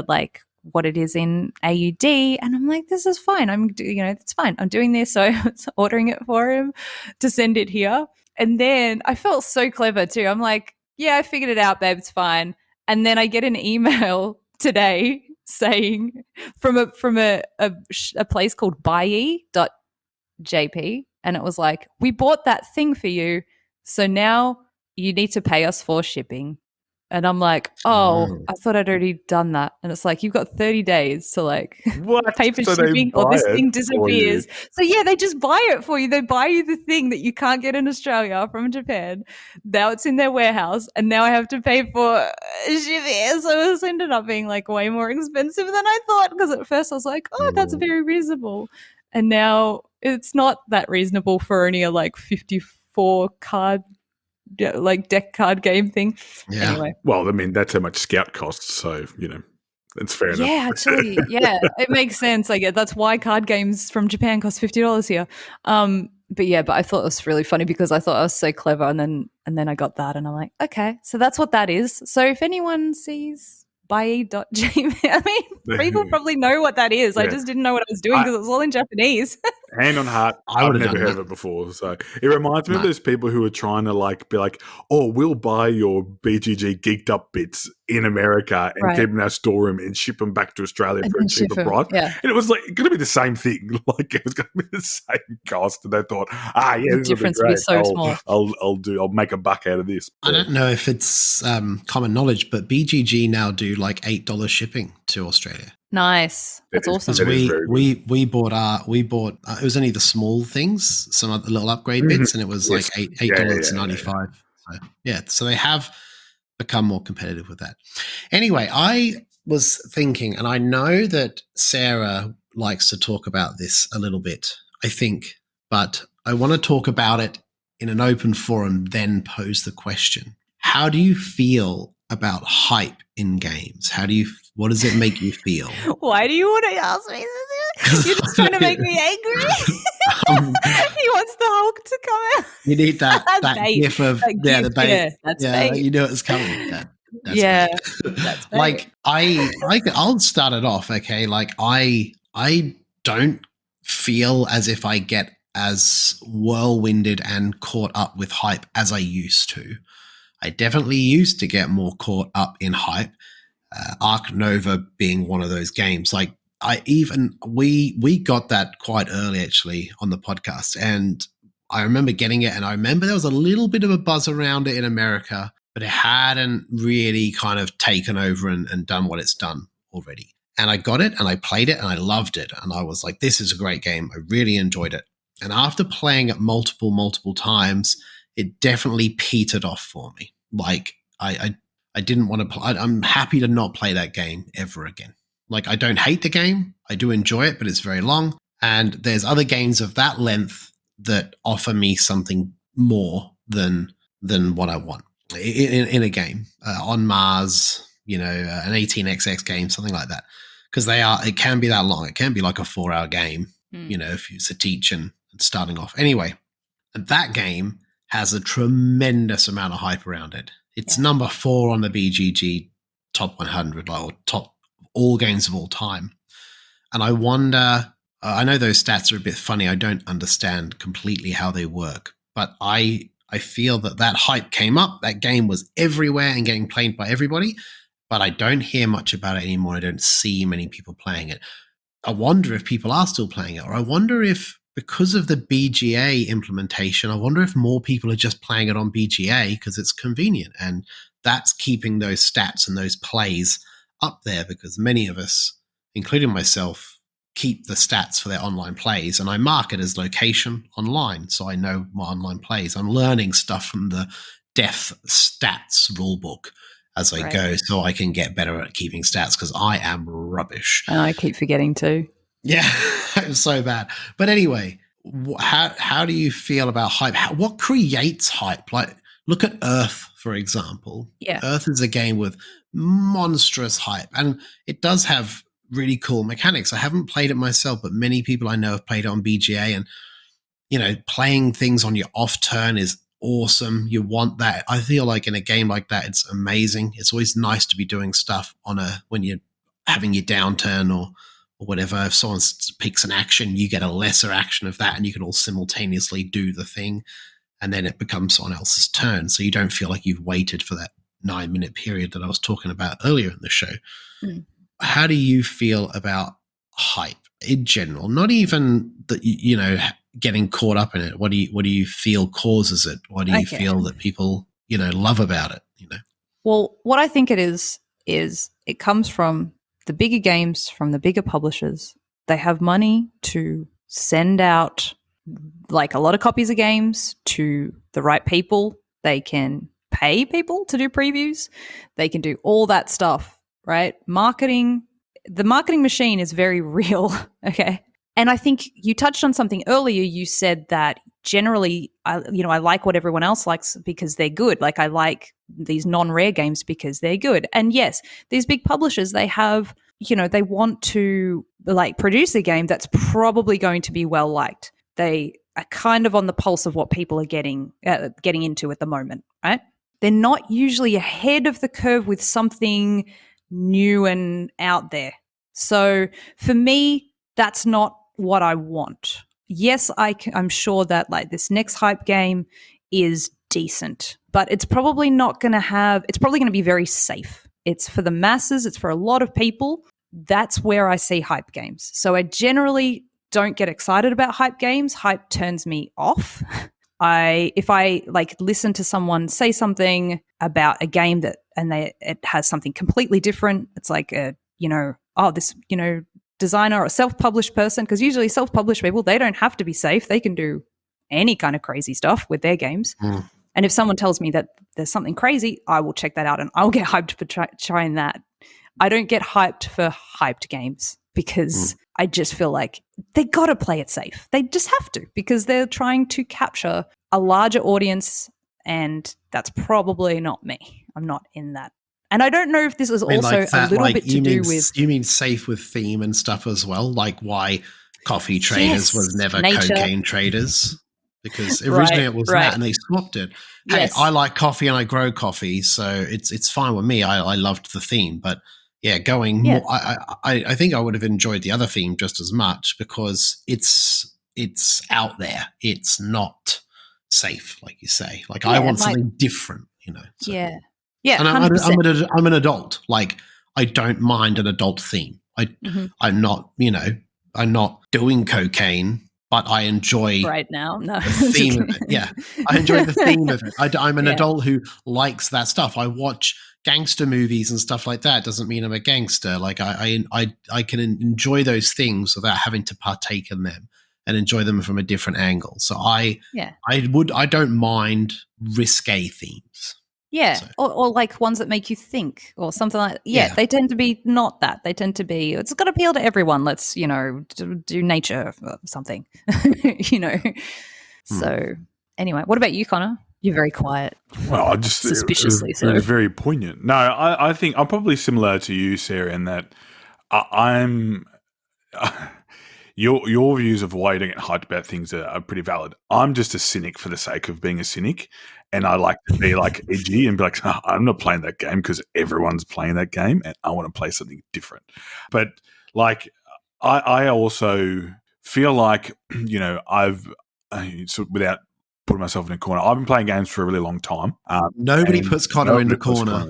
like what it is in AUD, and I'm like, this is fine. It's fine. I'm doing this, so I was ordering it for him to send it here, and then I felt so clever too. I'm like, yeah, I figured it out, babe. It's fine. And then I get an email today saying from a place called DE.JP. And it was like, we bought that thing for you, so now you need to pay us for shipping. And I'm like, I thought I'd already done that. And it's like, you've got 30 days to pay for shipping or this thing disappears. So yeah, they just buy it for you. They buy you the thing that you can't get in Australia from Japan. Now it's in their warehouse, and now I have to pay for shipping. So it ended up being like way more expensive than I thought, because at first I was like, that's very reasonable. And now it's not that reasonable for only a 54 card, deck card game thing. Yeah. Anyway. Well, I mean, that's how much Scout costs. So, it's fair enough. Yeah, actually, it makes sense. I get that's why card games from Japan cost $50 here. But I thought it was really funny because I thought I was so clever, and then I got that, and I'm like, okay, so that's what that is. So if anyone sees DE.JP, I mean, people probably know what that is. Yeah. I just didn't know what I was doing because it was all in Japanese. Hand on heart, I've never heard of it before. So it reminds me of those people who are trying to be like, oh, we'll buy your BGG geeked up bits in America and keep them in our storeroom and ship them back to Australia for a cheaper price. Yeah. And it was going to be the same thing. It was going to be the same cost. And they thought, the difference would be so small. I'll make a buck out of this. I don't know if it's common knowledge, but BGG now do $8 shipping to Australia. Nice. That's awesome. We bought it was only the small things, some other little upgrade bits, and it was $8.95. So they have become more competitive with that. Anyway, I was thinking, and I know that Sarah likes to talk about this a little bit, I think, but I want to talk about it in an open forum, then pose the question. How do you feel about hype in games? What does it make you feel? Why do you want to ask me this? You're just trying to make me angry. He wants the Hulk to come out. You need that gif of the bait. Yeah, that's bait. You know it's coming. That's bait. I'll start it off. Okay, I don't feel as if I get as whirlwinded and caught up with hype as I used to. I definitely used to get more caught up in hype. Arc Nova being one of those games. We got that quite early actually on the podcast, and I remember getting it, and I remember there was a little bit of a buzz around it in America, but it hadn't really kind of taken over and done what it's done already. And I got it, and I played it, and I loved it. And I was like, this is a great game. I really enjoyed it. And after playing it multiple times, it definitely petered off for me. Like, I didn't want to play. I'm happy to not play that game ever again. Like, I don't hate the game. I do enjoy it, but it's very long. And there's other games of that length that offer me something more than what I want in a game. On Mars, an 18xx game, something like that. Because it can be that long. It can be like a 4-hour game, if it's a teach and starting off. Anyway, that game has a tremendous amount of hype around it. It's number 4 on the BGG top 100, or top all games of all time. And I wonder, I know those stats are a bit funny. I don't understand completely how they work, but I feel that hype came up. That game was everywhere and getting played by everybody, but I don't hear much about it anymore. I don't see many people playing it. I wonder if people are still playing it, or I wonder if, because of the BGA implementation, I wonder if more people are just playing it on BGA because it's convenient, and that's keeping those stats and those plays up there, because many of us, including myself, keep the stats for their online plays, and I mark it as location online, so I know my online plays. I'm learning stuff from the death stats rulebook as I go, so I can get better at keeping stats, because I am rubbish. And I keep forgetting too. Yeah, it's so bad. But anyway, how do you feel about hype? What creates hype? Like, look at Earth, for example. Yeah. Earth is a game with monstrous hype, and it does have really cool mechanics. I haven't played it myself, but many people I know have played it on BGA, and playing things on your off turn is awesome. You want that. I feel like in a game like that, it's amazing. It's always nice to be doing stuff when you're having your downturn or whatever. If someone picks an action, you get a lesser action of that, and you can all simultaneously do the thing, and then it becomes someone else's turn. So you don't feel like you've waited for that 9-minute period that I was talking about earlier in the show. Mm. How do you feel about hype in general? Not even that, getting caught up in it. What do you feel causes it? What do you feel that people, love about it? Well, what I think it is it comes from the bigger games, from the bigger publishers. They have money to send out like a lot of copies of games to the right people. They can pay people to do previews. They can do all that stuff, right? The marketing machine is very real, okay? And I think you touched on something earlier. You said that generally, I like what everyone else likes because they're good. Like, I like these non-rare games because they're good. And yes, these big publishers, they have, they want to like produce a game that's probably going to be well liked. They are kind of on the pulse of what people are getting into at the moment, right? They're not usually ahead of the curve with something new and out there. So for me, that's not what I want. Yes, I'm sure that like this next hype game is decent, but it's probably it's probably going to be very safe. It's for the masses. It's for a lot of people. That's where I see hype games. So I generally don't get excited about hype games. Hype turns me off. If I like listen to someone say something about a game it has something completely different, it's like this designer or self-published person, because usually self-published people, they don't have to be safe. They can do any kind of crazy stuff with their games. Mm. And if someone tells me that there's something crazy, I will check that out and I'll get hyped for trying that. I don't get hyped for hyped games because I just feel like they got to play it safe. They just have to, because they're trying to capture a larger audience, and that's probably not me. I'm not in that. And I don't know if this is also a little bit to do with... You mean safe with theme and stuff as well? Like why Coffee Traders was never nature. Cocaine Traders? Because originally it was that, and they swapped it. Hey, I like coffee and I grow coffee, so it's fine with me. I loved the theme. But yeah, more, I think I would have enjoyed the other theme just as much, because it's out there. It's not safe, like you say. Like I want something different, So. Yeah. Yeah, and I'm an adult. Like, I don't mind an adult theme. I'm not doing cocaine but I enjoy right now. No, the theme of it. Yeah, I enjoy the theme of it. I'm an adult who likes that stuff. I watch gangster movies and stuff like that. Doesn't mean I'm a gangster. Like I can enjoy those things without having to partake in them and enjoy them from a different angle. So I don't mind risque themes. Yeah, so. or like ones that make you think or something like that. Yeah, they tend to be not that. They tend to be, it's got to appeal to everyone. Let's, do nature or something, So anyway, what about you, Connor? You're very quiet. Well, I just suspiciously it was very poignant. No, I think I'm probably similar to you, Sarah, in that I'm your views of why you don't get hyped about things are pretty valid. I'm just a cynic for the sake of being a cynic, and I like to be like edgy and be like, I'm not playing that game because everyone's playing that game, and I want to play something different. But like, I also feel like without putting myself in a corner, I've been playing games for a really long time. Nobody puts Connor in the corner.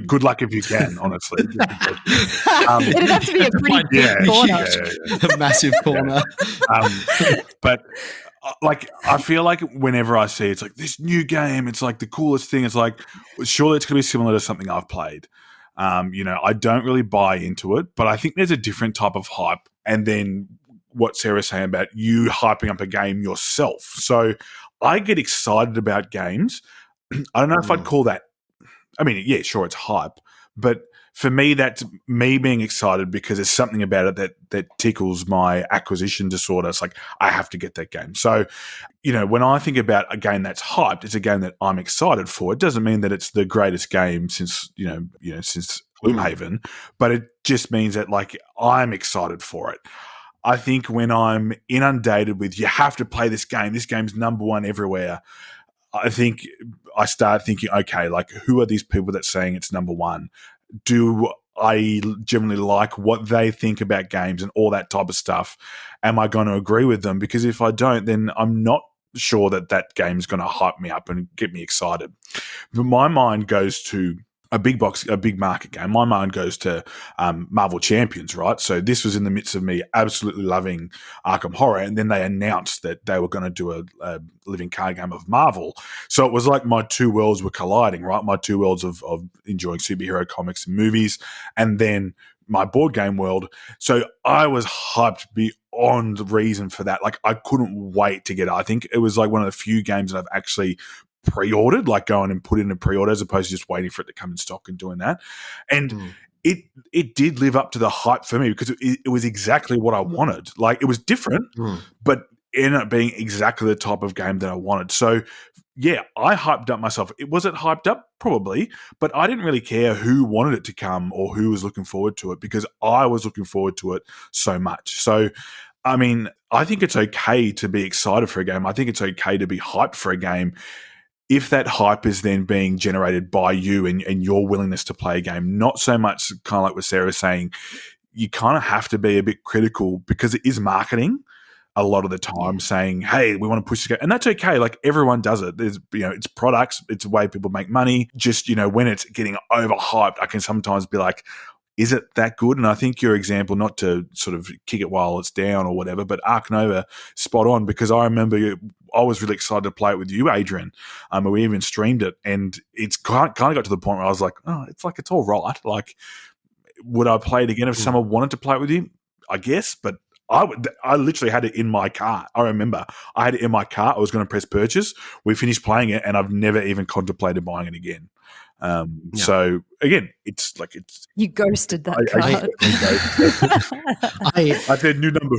Good luck if you can, honestly. It'd have to be a pretty big corner. A massive corner. But like, I feel like whenever I see it's like this new game, it's like the coolest thing. It's like, surely it's going to be similar to something I've played. I don't really buy into it, but I think there's a different type of hype. And then what Sarah's saying about you hyping up a game yourself. So I get excited about games. I don't know if I'd call that, I mean, yeah, sure, it's hype, but for me, that's me being excited because there's something about it that tickles my acquisition disorder. It's like, I have to get that game. So, when I think about a game that's hyped, it's a game that I'm excited for. It doesn't mean that it's the greatest game since Gloomhaven, but it just means that like I'm excited for it. I think when I'm inundated with, you have to play this game's number one everywhere, I think I start thinking, okay, like who are these people that's saying it's number one? Do I generally like what they think about games and all that type of stuff? Am I going to agree with them? Because if I don't, then I'm not sure that game's going to hype me up and get me excited. But my mind goes to a big market game. My mind goes to Marvel Champions, right? So this was in the midst of me absolutely loving Arkham Horror, and then they announced that they were going to do a living card game of Marvel. So it was like my two worlds were colliding, right? My two worlds of enjoying superhero comics and movies, and then my board game world. So I was hyped beyond reason for that. Like I couldn't wait to get it. I think it was like one of the few games that I've actually pre-ordered, like going and put in a pre-order as opposed to just waiting for it to come in stock and doing that. And it did live up to the hype for me because it was exactly what I wanted. Like it was different, but it ended up being exactly the type of game that I wanted. So yeah, I hyped up myself. Was it hyped up? Probably, but I didn't really care who wanted it to come or who was looking forward to it because I was looking forward to it so much. So I mean, I think it's okay to be excited for a game. I think it's okay to be hyped for a game if that hype is then being generated by you and your willingness to play a game. Not so much kind of like what Sarah was saying, you kind of have to be a bit critical because it is marketing a lot of the time saying, hey, we want to push this game. And that's okay. Like everyone does it. There's, it's products. It's a way people make money. Just, when it's getting overhyped, I can sometimes be like, is it that good? And I think your example, not to sort of kick it while it's down or whatever, but Ark Nova, spot on, because I remember I was really excited to play it with you, Adrian. We even streamed it, and it's kind of got to the point where I was like, oh, it's all right. Like, would I play it again if someone wanted to play it with you? I guess, but I literally had it in my car. I remember I had it in my car. I was going to press purchase. We finished playing it, and I've never even contemplated buying it again. So again, you ghosted that card. I said new number.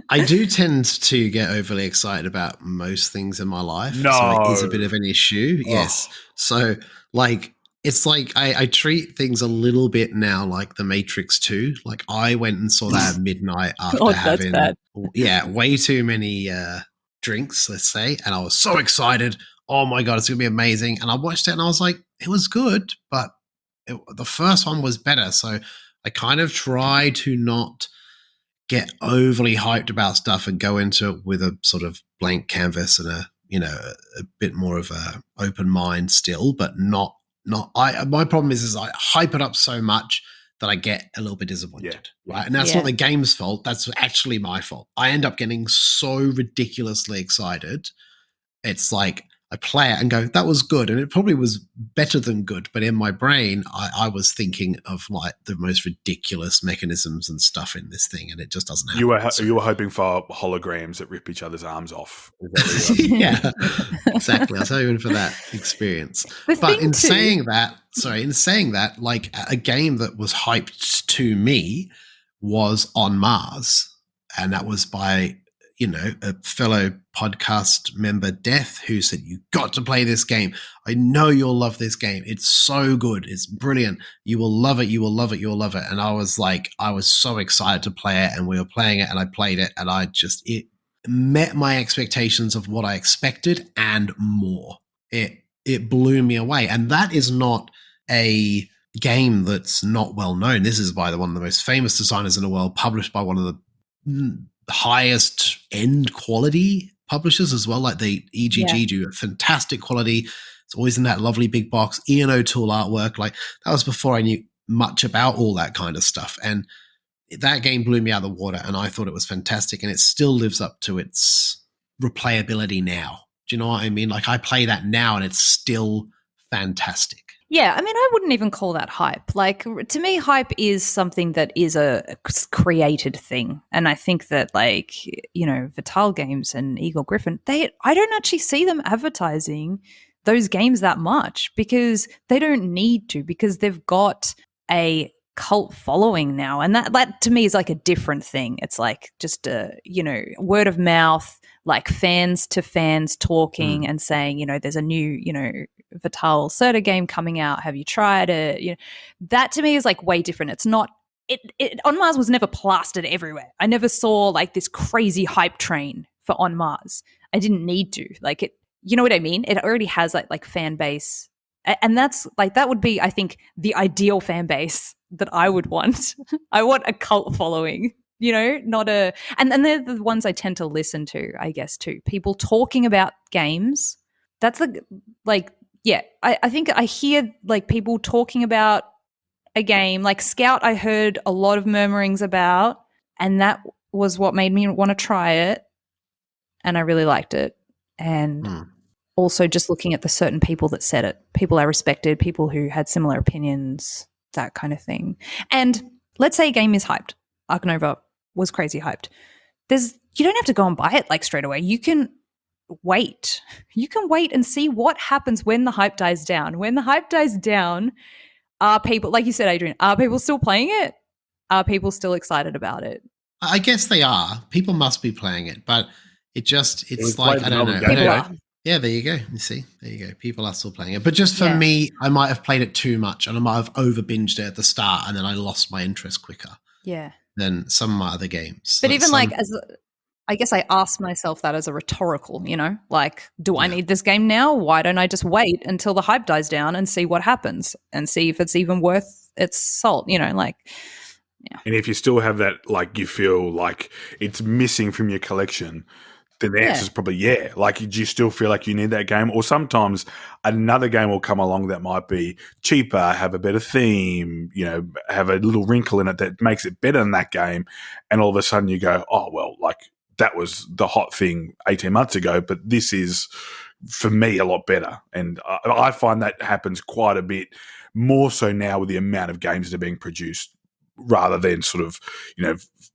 I do tend to get overly excited about most things in my life. No, so it is a bit of an issue. Yes. So like, it's like I treat things a little bit now like The Matrix 2. Like I went and saw that at midnight after having way too many drinks, let's say, and I was so excited. Oh my God, it's going to be amazing. And I watched it and I was like, it was good, but the first one was better. So I kind of try to not get overly hyped about stuff and go into it with a sort of blank canvas and a bit more of a open mind still, but not. My problem is I hype it up so much that I get a little bit disappointed, Yeah. right? And that's not the game's fault. That's actually my fault. I end up getting so ridiculously excited. It's like I play it and go, that was good. And it probably was better than good. But in my brain, I was thinking of like the most ridiculous mechanisms and stuff in this thing. And it just doesn't happen. You were hoping for holograms that rip each other's arms off. Yeah, exactly. I was hoping for that experience. But in saying that, like a game that was hyped to me was On Mars. And that was by, a fellow podcast member, Death, who said, you got to play this game. I know you'll love this game. It's so good. It's brilliant. You will love it. You will love it. You will love it. And I was so excited to play it, and we were playing it, and I played it, and it met my expectations of what I expected and more. It blew me away. And that is not a game that's not well known. This is by one of the most famous designers in the world, published by one of the highest end quality publishers as well, like the EGG do fantastic quality. It's always in that lovely big box, Ian O'Toole artwork. Like that was before I knew much about all that kind of stuff. And that game blew me out of the water, and I thought it was fantastic, and it still lives up to its replayability now. Do you know what I mean? Like I play that now and it's still fantastic. Yeah, I mean, I wouldn't even call that hype. Like, to me, hype is something that is a created thing. And I think that, like, Vital Games and Eagle Gryphon, I don't actually see them advertising those games that much because they don't need to, because they've got a cult following now. And that to me is like a different thing. It's like just word of mouth, like fans to fans talking and saying, there's a new, Vital Serta game coming out. Have you tried it? That to me is like way different. It's not, On Mars was never plastered everywhere. I never saw like this crazy hype train for On Mars. I didn't need to. Like it, you know what I mean? It already has like fan base. And that's like, that would be, I think, the ideal fan base that I would want. I want a cult following, not a, and they're the ones I tend to listen to, I guess, too. People talking about games. That's I think I hear like people talking about a game like Scout. I heard a lot of murmurings about, and that was what made me want to try it. And I really liked it. And also just looking at the certain people that said it, people I respected, people who had similar opinions, that kind of thing. And let's say a game is hyped. Ark Nova was crazy hyped. You don't have to go and buy it like straight away. You can wait. You can wait and see what happens when the hype dies down. When the hype dies down, are people, like you said, Adrian, are people still playing it? Are people still excited about it? I guess they are. People must be playing it, but it's like, I don't know. Yeah, there you go. You see, there you go. People are still playing it. But just for me, I might have played it too much, and I might have over-binged it at the start, and then I lost my interest quicker than some of my other games. But even I guess I asked myself that as a rhetorical, like, do I need this game now? Why don't I just wait until the hype dies down and see what happens and see if it's even worth its salt, like, yeah. And if you still have that, like, you feel like it's missing from your collection, then the answer is probably Like, do you still feel like you need that game? Or sometimes another game will come along that might be cheaper, have a better theme, have a little wrinkle in it that makes it better than that game. And all of a sudden you go, oh, well, like, that was the hot thing 18 months ago, but this is, for me, a lot better. And I find that happens quite a bit, more so now with the amount of games that are being produced, rather than sort of,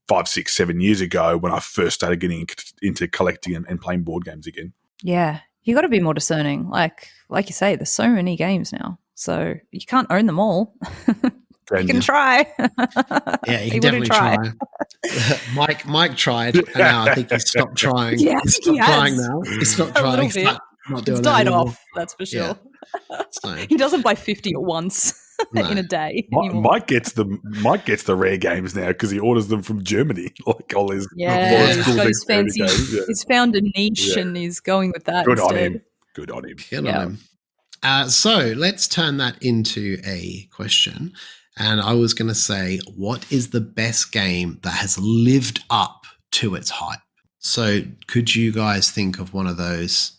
5, 6, 7 years ago when I first started getting into collecting and playing board games again. Yeah, you got to be more discerning. Like you say, there's so many games now, so you can't own them all. You can try. Yeah, you can definitely try. Mike tried, and now I think he's stopped trying. Yeah, he's stopped trying now. He's stopped trying. He's not doing died off, that's for sure. Yeah. He doesn't buy 50 at once in a day. Mike gets the rare games now because he orders them from Germany. Like all his those fancy. He's found a niche and he's going with that. Good instead. on him. Good on him. Good on him. So let's turn that into a question. And I was going to say, what is the best game that has lived up to its hype? So could you guys think of one of those?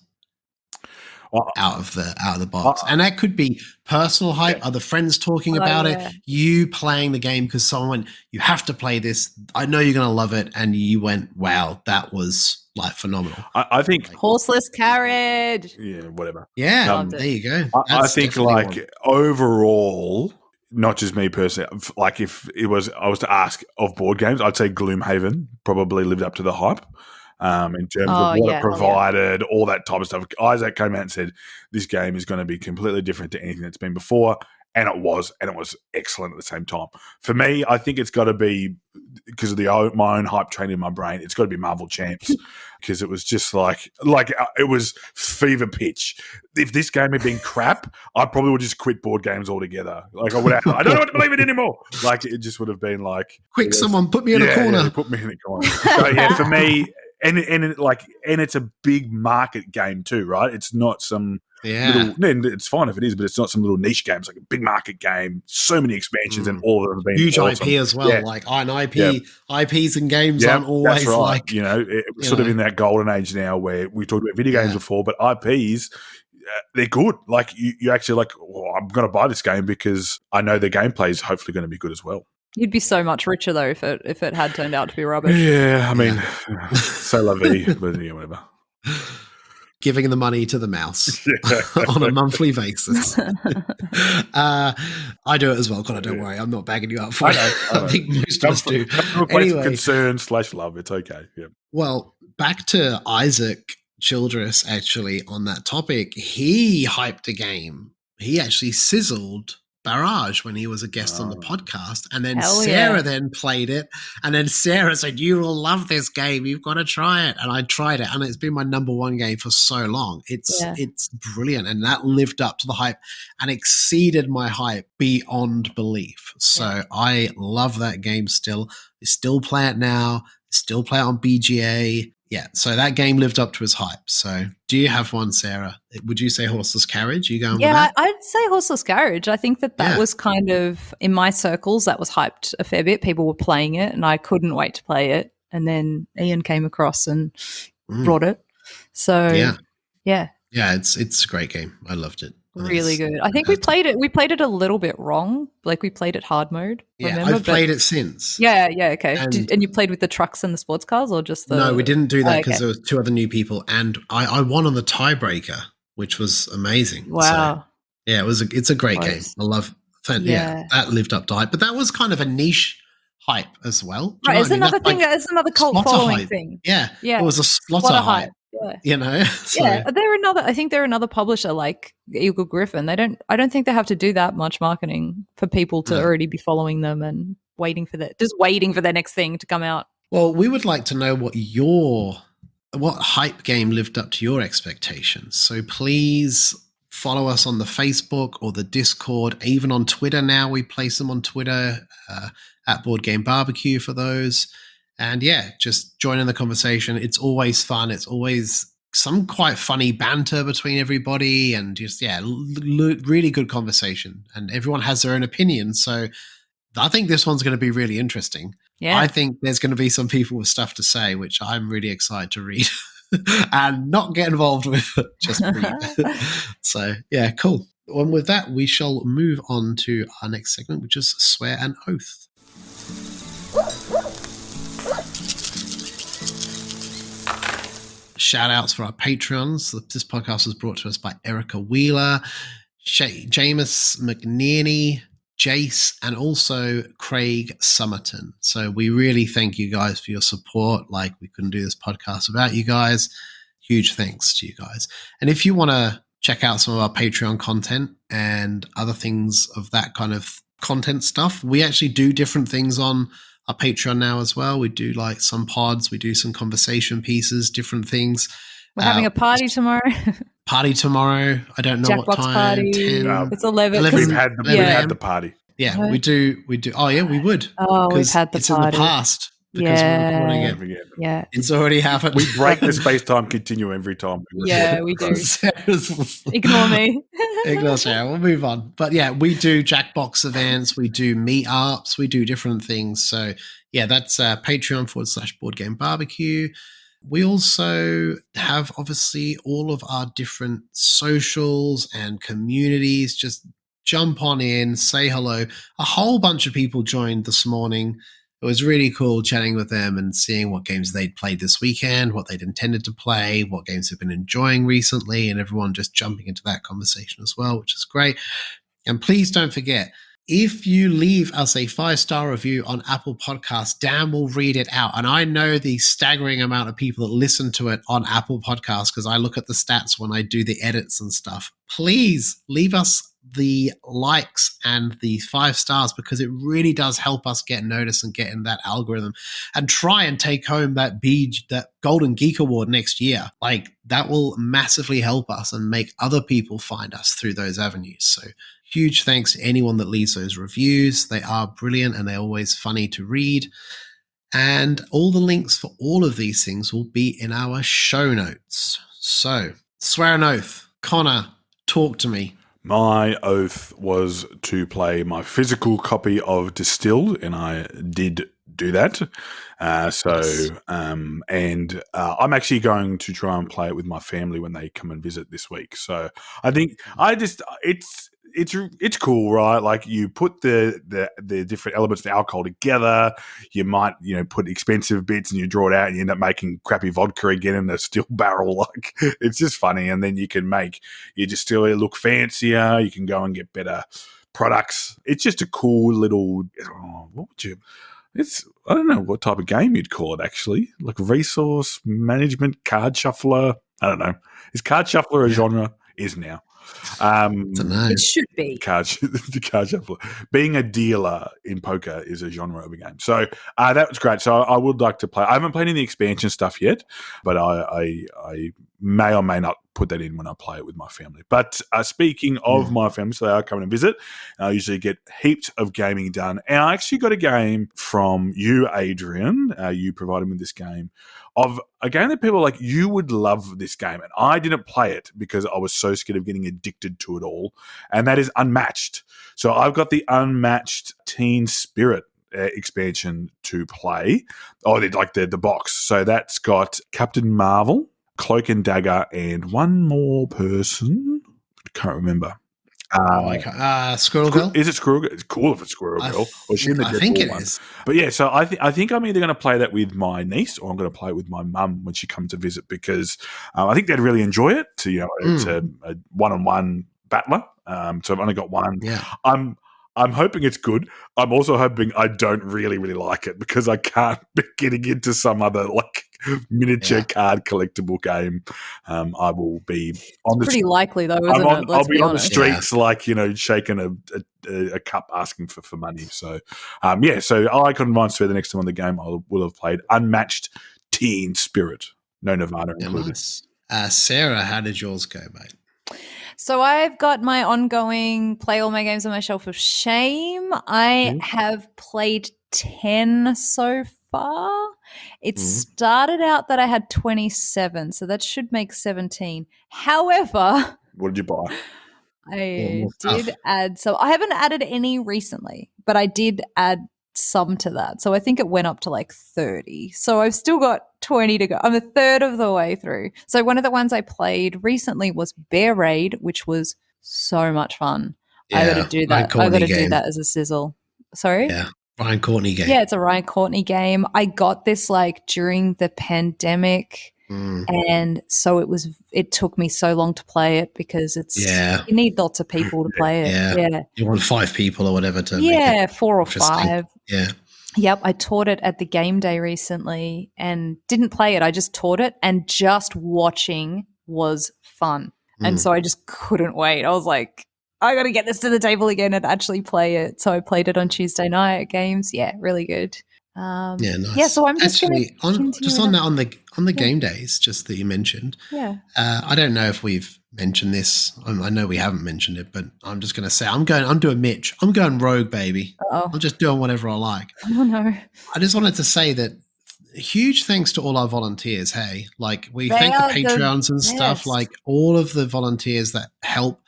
out of the box. And that could be personal hype, other friends talking about it, you playing the game because someone went, you have to play this. I know you're going to love it. And you went, wow, that was like phenomenal. I think horseless carriage. Yeah, whatever. Yeah, there you go. I think like overall, not just me personally, like if I was to ask of board games, I'd say Gloomhaven probably lived up to the hype. In terms of what it provided, all that type of stuff. Isaac came out and said, this game is going to be completely different to anything that's been before. And it was excellent at the same time. For me, I think it's got to be, because of my own hype train in my brain, it's got to be Marvel Champs, because it was just like it was fever pitch. If this game had been crap, I probably would just quit board games altogether. Like I don't know what to believe in anymore. Like it just would have been like, quick, someone put me in a corner. Yeah, put me in a corner. So yeah, for me, and it's a big market game too, right? It's not some little, it's fine if it is, but it's not some little niche game. It's like a big market game, so many expansions, and all of them have been huge awesome. IP as well. Yeah. Like an IP, IPs and games aren't always right. like, it's sort of in that golden age now where we talked about video games before, but IPs, they're good. Like you actually like, I'm going to buy this game because I know the gameplay is hopefully going to be good as well. You'd be so much richer though if it had turned out to be rubbish. Yeah, I mean, so lovely, but yeah, whatever. Giving the money to the mouse on a monthly basis. I do it as well, Connor. Don't worry, I'm not bagging you up for it. I think most of us do. Anyway, concern/love. It's okay. Yeah. Well, back to Isaac Childress. Actually, on that topic, he hyped a game. He actually sizzled Barrage when he was a guest on the podcast, and then Sarah then played it, and then Sarah said, you will love this game, you've got to try it. And I tried it, and it's been my number one game for so long. It's brilliant, and that lived up to the hype and exceeded my hype beyond belief. So I love that game still. I still play it now, still play it on BGA. Yeah, so that game lived up to his hype. So do you have one, Sarah? Would you say Horseless Carriage? Are you going with that? Yeah, I'd say Horseless Carriage. I think that was kind of, in my circles, that was hyped a fair bit. People were playing it, and I couldn't wait to play it. And then Ian came across and brought it. So, yeah, it's a great game. I loved it. Really good. I think we played it a little bit wrong. Like we played it hard mode. Yeah, I've played it since. Yeah, okay. And you played with the trucks and the sports cars, or just the? No, we didn't do that because there was two other new people, and I won on the tiebreaker, which was amazing. Wow. So, yeah, it's a great game. I love. That lived up to hype, but that was kind of a niche hype as well. Right, it's another thing. It's another cult following thing. Yeah, it was a splotter hype. Yeah. So. Yeah, I think they're another publisher like Eagle Griffin. I don't think they have to do that much marketing for people to already be following them and waiting for their next thing to come out. Well, we would like to know what hype game lived up to your expectations. So please follow us on the Facebook or the Discord, even on Twitter now. We place them on Twitter at Board Game Barbecue for those. And just join in the conversation. It's always fun. It's always some quite funny banter between everybody, and just really good conversation. And everyone has their own opinion. So I think this one's going to be really interesting. Yeah. I think there's going to be some people with stuff to say, which I'm really excited to read and not get involved with, just read. So cool. And with that, we shall move on to our next segment, which is Swear and Oath. Shout outs for our Patreons. This podcast was brought to us by Erica Wheeler, Jameis McNearney, Jace, and also Craig Summerton. So we really thank you guys for your support. Like, we couldn't do this podcast without you guys. Huge thanks to you guys. And if you want to check out some of our Patreon content and other things of that kind of content stuff, we actually do different things on our Patreon now as well. We do like some pods, we do some conversation pieces, different things. We're having a party tomorrow. I don't know Jackbox what time. Party. 10, it's 11. We've had the party. Yeah, we do. Oh yeah, we would. Oh, we've had the it's party. In the past. Because we're recording it. Yeah. It's already happened. We break the space-time continuum every time. Yeah, we do. Ignore me. Ignore Sarah. We'll move on. But we do Jackbox events. We do meetups. We do different things. So that's Patreon /Board Game Barbecue. we also have obviously all of our different socials and communities. Just jump on in, say hello. A whole bunch of people joined this morning. It was really cool chatting with them and seeing what games they'd played this weekend, what they'd intended to play, what games they've been enjoying recently, and everyone just jumping into that conversation as well, which is great. And please don't forget, if you leave us a 5-star review on Apple Podcasts, Dan will read it out. And I know the staggering amount of people that listen to it on Apple Podcasts because I look at the stats when I do the edits and stuff. Please leave us the likes and the 5 stars because it really does help us get noticed and get in that algorithm and try and take home that Golden Geek Award next year. Like, that will massively help us and make other people find us through those avenues. So huge thanks to anyone that leaves those reviews. They are brilliant and they're always funny to read. And all the links for all of these things will be in our show notes. So, swear an oath. Connor, talk to me. My oath was to play my physical copy of Distilled, and I did do that. I'm actually going to try and play it with my family when they come and visit this week. So I think it's cool, right? Like, you put the different elements of the alcohol together. You might, put expensive bits and you draw it out and you end up making crappy vodka again in a steel barrel. Like, it's just funny. And then you can make your distillery look fancier. You can go and get better products. It's just a cool little, I don't know what type of game you'd call it, actually. Like resource management, card shuffler. I don't know. Is card shuffler a genre? Is now. It should be. The card shuffler. Being a dealer in poker is a genre of a game. So that was great. So I would like to play. I haven't played any expansion stuff yet, but I may or may not put that in when I play it with my family. But speaking of my family, so they are coming to visit. I usually get heaps of gaming done. And I actually got a game from you, Adrian. You provided me this game of a game that people are like, you would love this game. And I didn't play it because I was so scared of getting addicted to it all. And that is Unmatched. So I've got the Unmatched Teen Spirit expansion to play. Oh, like the box. So that's got Captain Marvel, Cloak and Dagger, and one more person. I can't remember. Squirrel Girl? Is it Squirrel Girl? It's cool if it's Squirrel Girl. I think it is. But yeah, so I think I'm either going to play that with my niece or I'm going to play it with my mum when she comes to visit because I think they'd really enjoy it. It's a one-on-one battler. So I've only got one. Yeah. I'm hoping it's good. I'm also hoping I don't really, really like it because I can't be getting into some other miniature card collectible game. I will be on the pretty likely though, isn't it? I'll be on the streets shaking a cup asking for money. So so I couldn't mind swear the next time on the game I will have played Unmatched Teen Spirit. No Nirvana included. Nice. Sarah, how did yours go, mate? So I've got my ongoing play all my games on my shelf of shame. I have played 10 so far. It started out that I had 27, so that should make 17. However, what did you buy? I did add some. I haven't added any recently, but I did add some to that. So I think it went up to 30. So I've still got 20 to go. I'm a third of the way through. So one of the ones I played recently was Bear Raid, which was so much fun. Yeah, I got to do that. I got to do that as a sizzle. Sorry? Yeah. Ryan Courtney game. Yeah, it's a Ryan Courtney game. I got this during the pandemic. And so it took me so long to play it because you need lots of people to play it. Yeah. You want 5 people or whatever to make it 4 or 5. Yeah. Yep. I taught it at the game day recently and didn't play it. I just taught it and just watching was fun. And so I just couldn't wait. I was like, I got to get this to the table again and actually play it. So I played it on Tuesday night at games. Yeah, really good. Nice. Yeah, so I'm just actually on the game days, just that you mentioned. Yeah. I don't know if we've mentioned this. I know we haven't mentioned it, but I'm just going to say I'm doing Mitch. I'm going rogue, baby. Uh-oh. I'm just doing whatever I like. Oh no. I just wanted to say that huge thanks to all our volunteers. Hey, we thank the Patreons and stuff, all of the volunteers that help,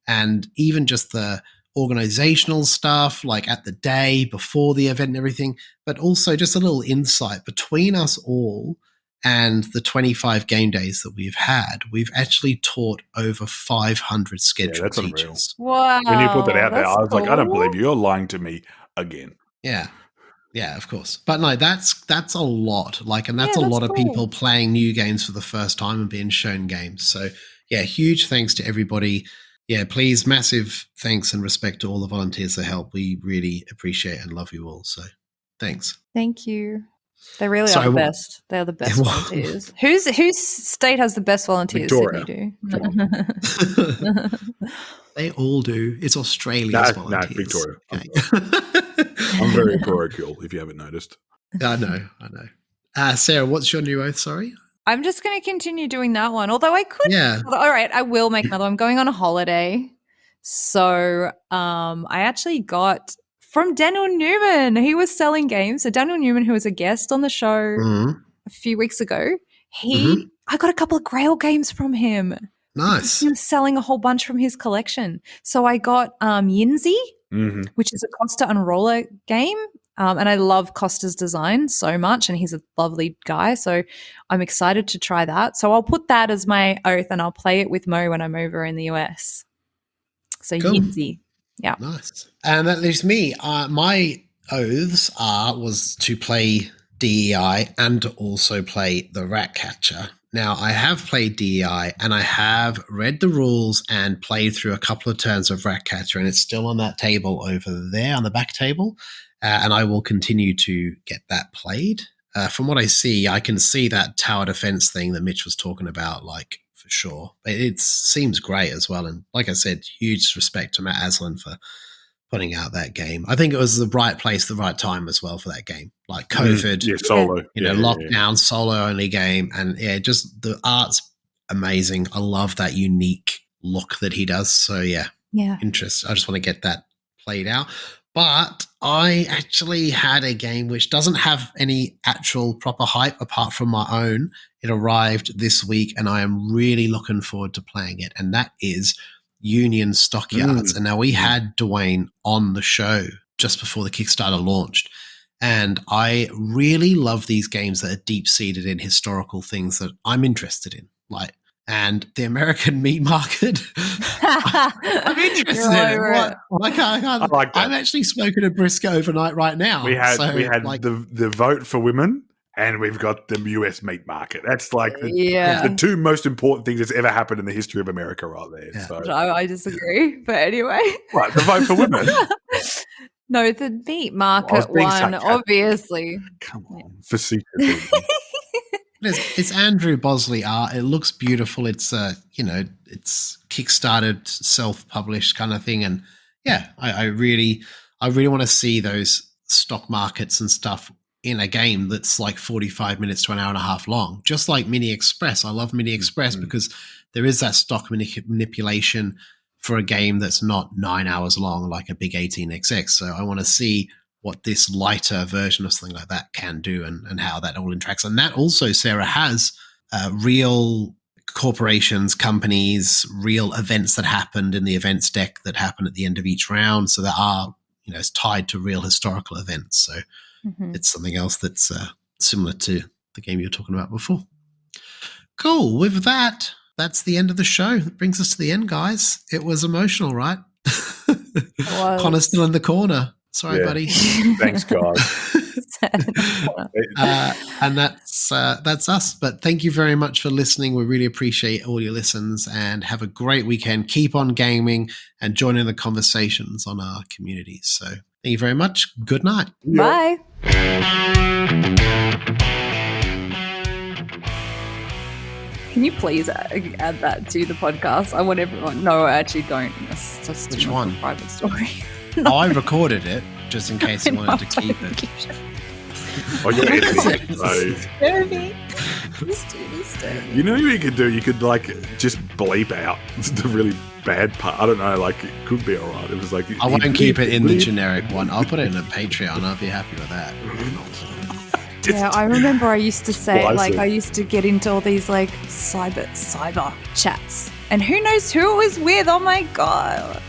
and even just the organizational stuff at the day before the event and everything, but also just a little insight between us all And the 25 game days that we've had, we've actually taught over 500 scheduled teachers. Wow. When you put that out there, I was cool. like, I don't believe you. You're lying to me again. Yeah. Yeah, of course. But no, that's a lot. Like, and that's Yeah, a lot that's of cool. people playing new games for the first time and being shown games. So yeah, huge thanks to everybody. Yeah, please, massive thanks and respect to all the volunteers that help. We really appreciate and love you all. So thanks. Thank you. They really are the best. They're the best volunteers. Whose state has the best volunteers? Victoria. Sydney do. They all do. It's Australia's volunteers. No, Victoria. I'm very parochial, if you haven't noticed. I know. Sarah, what's your new oath? Sorry. I'm just going to continue doing that one. Although I could. Yeah. All right, I will make another. I'm going on a holiday. So I actually got from Daniel Newman. He was selling games. So Daniel Newman, who was a guest on the show a few weeks ago, I got a couple of Grail games from him. Nice. He was selling a whole bunch from his collection. So I got Yinzi, which is a Costa and roller game. And I love Costa's design so much, and he's a lovely guy. So I'm excited to try that. So I'll put that as my oath, and I'll play it with Mo when I'm over in the US. So cool. Yinzi. Yeah. Nice. And that leaves me. My oaths was to play D.E.I. and also play the Ratcatcher. Now, I have played D.E.I. and I have read the rules and played through a couple of turns of Ratcatcher, and it's still on that table over there on the back table. And I will continue to get that played. From what I see, I can see that tower defense thing that Mitch was talking about, like, for sure. It seems great as well. And like I said, huge respect to Matt Aslan for putting out that game. I think it was the right place, the right time as well for that game. Like COVID, solo, lockdown, solo-only game. And yeah, just the art's amazing. I love that unique look that he does. So yeah. Interest. I just want to get that played out. But I actually had a game which doesn't have any actual proper hype apart from my own. It arrived this week, and I am really looking forward to playing it, and that is Union Stockyards. And now we had Dwayne on the show just before the Kickstarter launched, and I really love these games that are deep-seated in historical things that I'm interested in, like, and the American meat market. I'm interested in it. Right. I like that. I'm actually smoking a brisket overnight right now. We had the vote for women, and we've got the US meat market. That's like the two most important things that's ever happened in the history of America right there. Yeah. So. No, I disagree. But anyway. What, the vote for women? No, the meat market one, obviously. Come on. Facetious. It's Andrew Bosley art. It looks beautiful. It's it's Kickstarted, self-published kind of thing. And yeah, I really want to see those stock markets and stuff in a game that's like 45 minutes to an hour and a half long. Just like Mini Express. I love Mini Express because there is that stock manipulation for a game that's not 9 hours long like a big 18XX. So I want to see what this lighter version of something like that can do and how that all interacts. And that also, Sarah, has real corporations, companies, real events that happened in the events deck that happen at the end of each round. So that are, it's tied to real historical events. So it's something else that's similar to the game you were talking about before. Cool. With that, that's the end of the show. That brings us to the end, guys. It was emotional, right? Connor's still in the corner. Sorry, buddy. Thanks, guys. And that's us. But thank you very much for listening. We really appreciate all your listens, and have a great weekend. Keep on gaming and join in the conversations on our communities. So thank you very much. Good night. Bye. Can you please add that to the podcast? I want everyone. No, I actually don't. That's just Which one? Private story. Oh, I recorded it just in case you wanted to keep it. Oh, you're editing it. You know what you could do? You could just bleep out the really bad part. I don't know. Like, it could be all right. It was like I won't keep it in the generic one. I'll put it in a Patreon. I'll be happy with that. Yeah, I remember I used to say, I used to get into all these cyber chats, and who knows who it was with? Oh my god.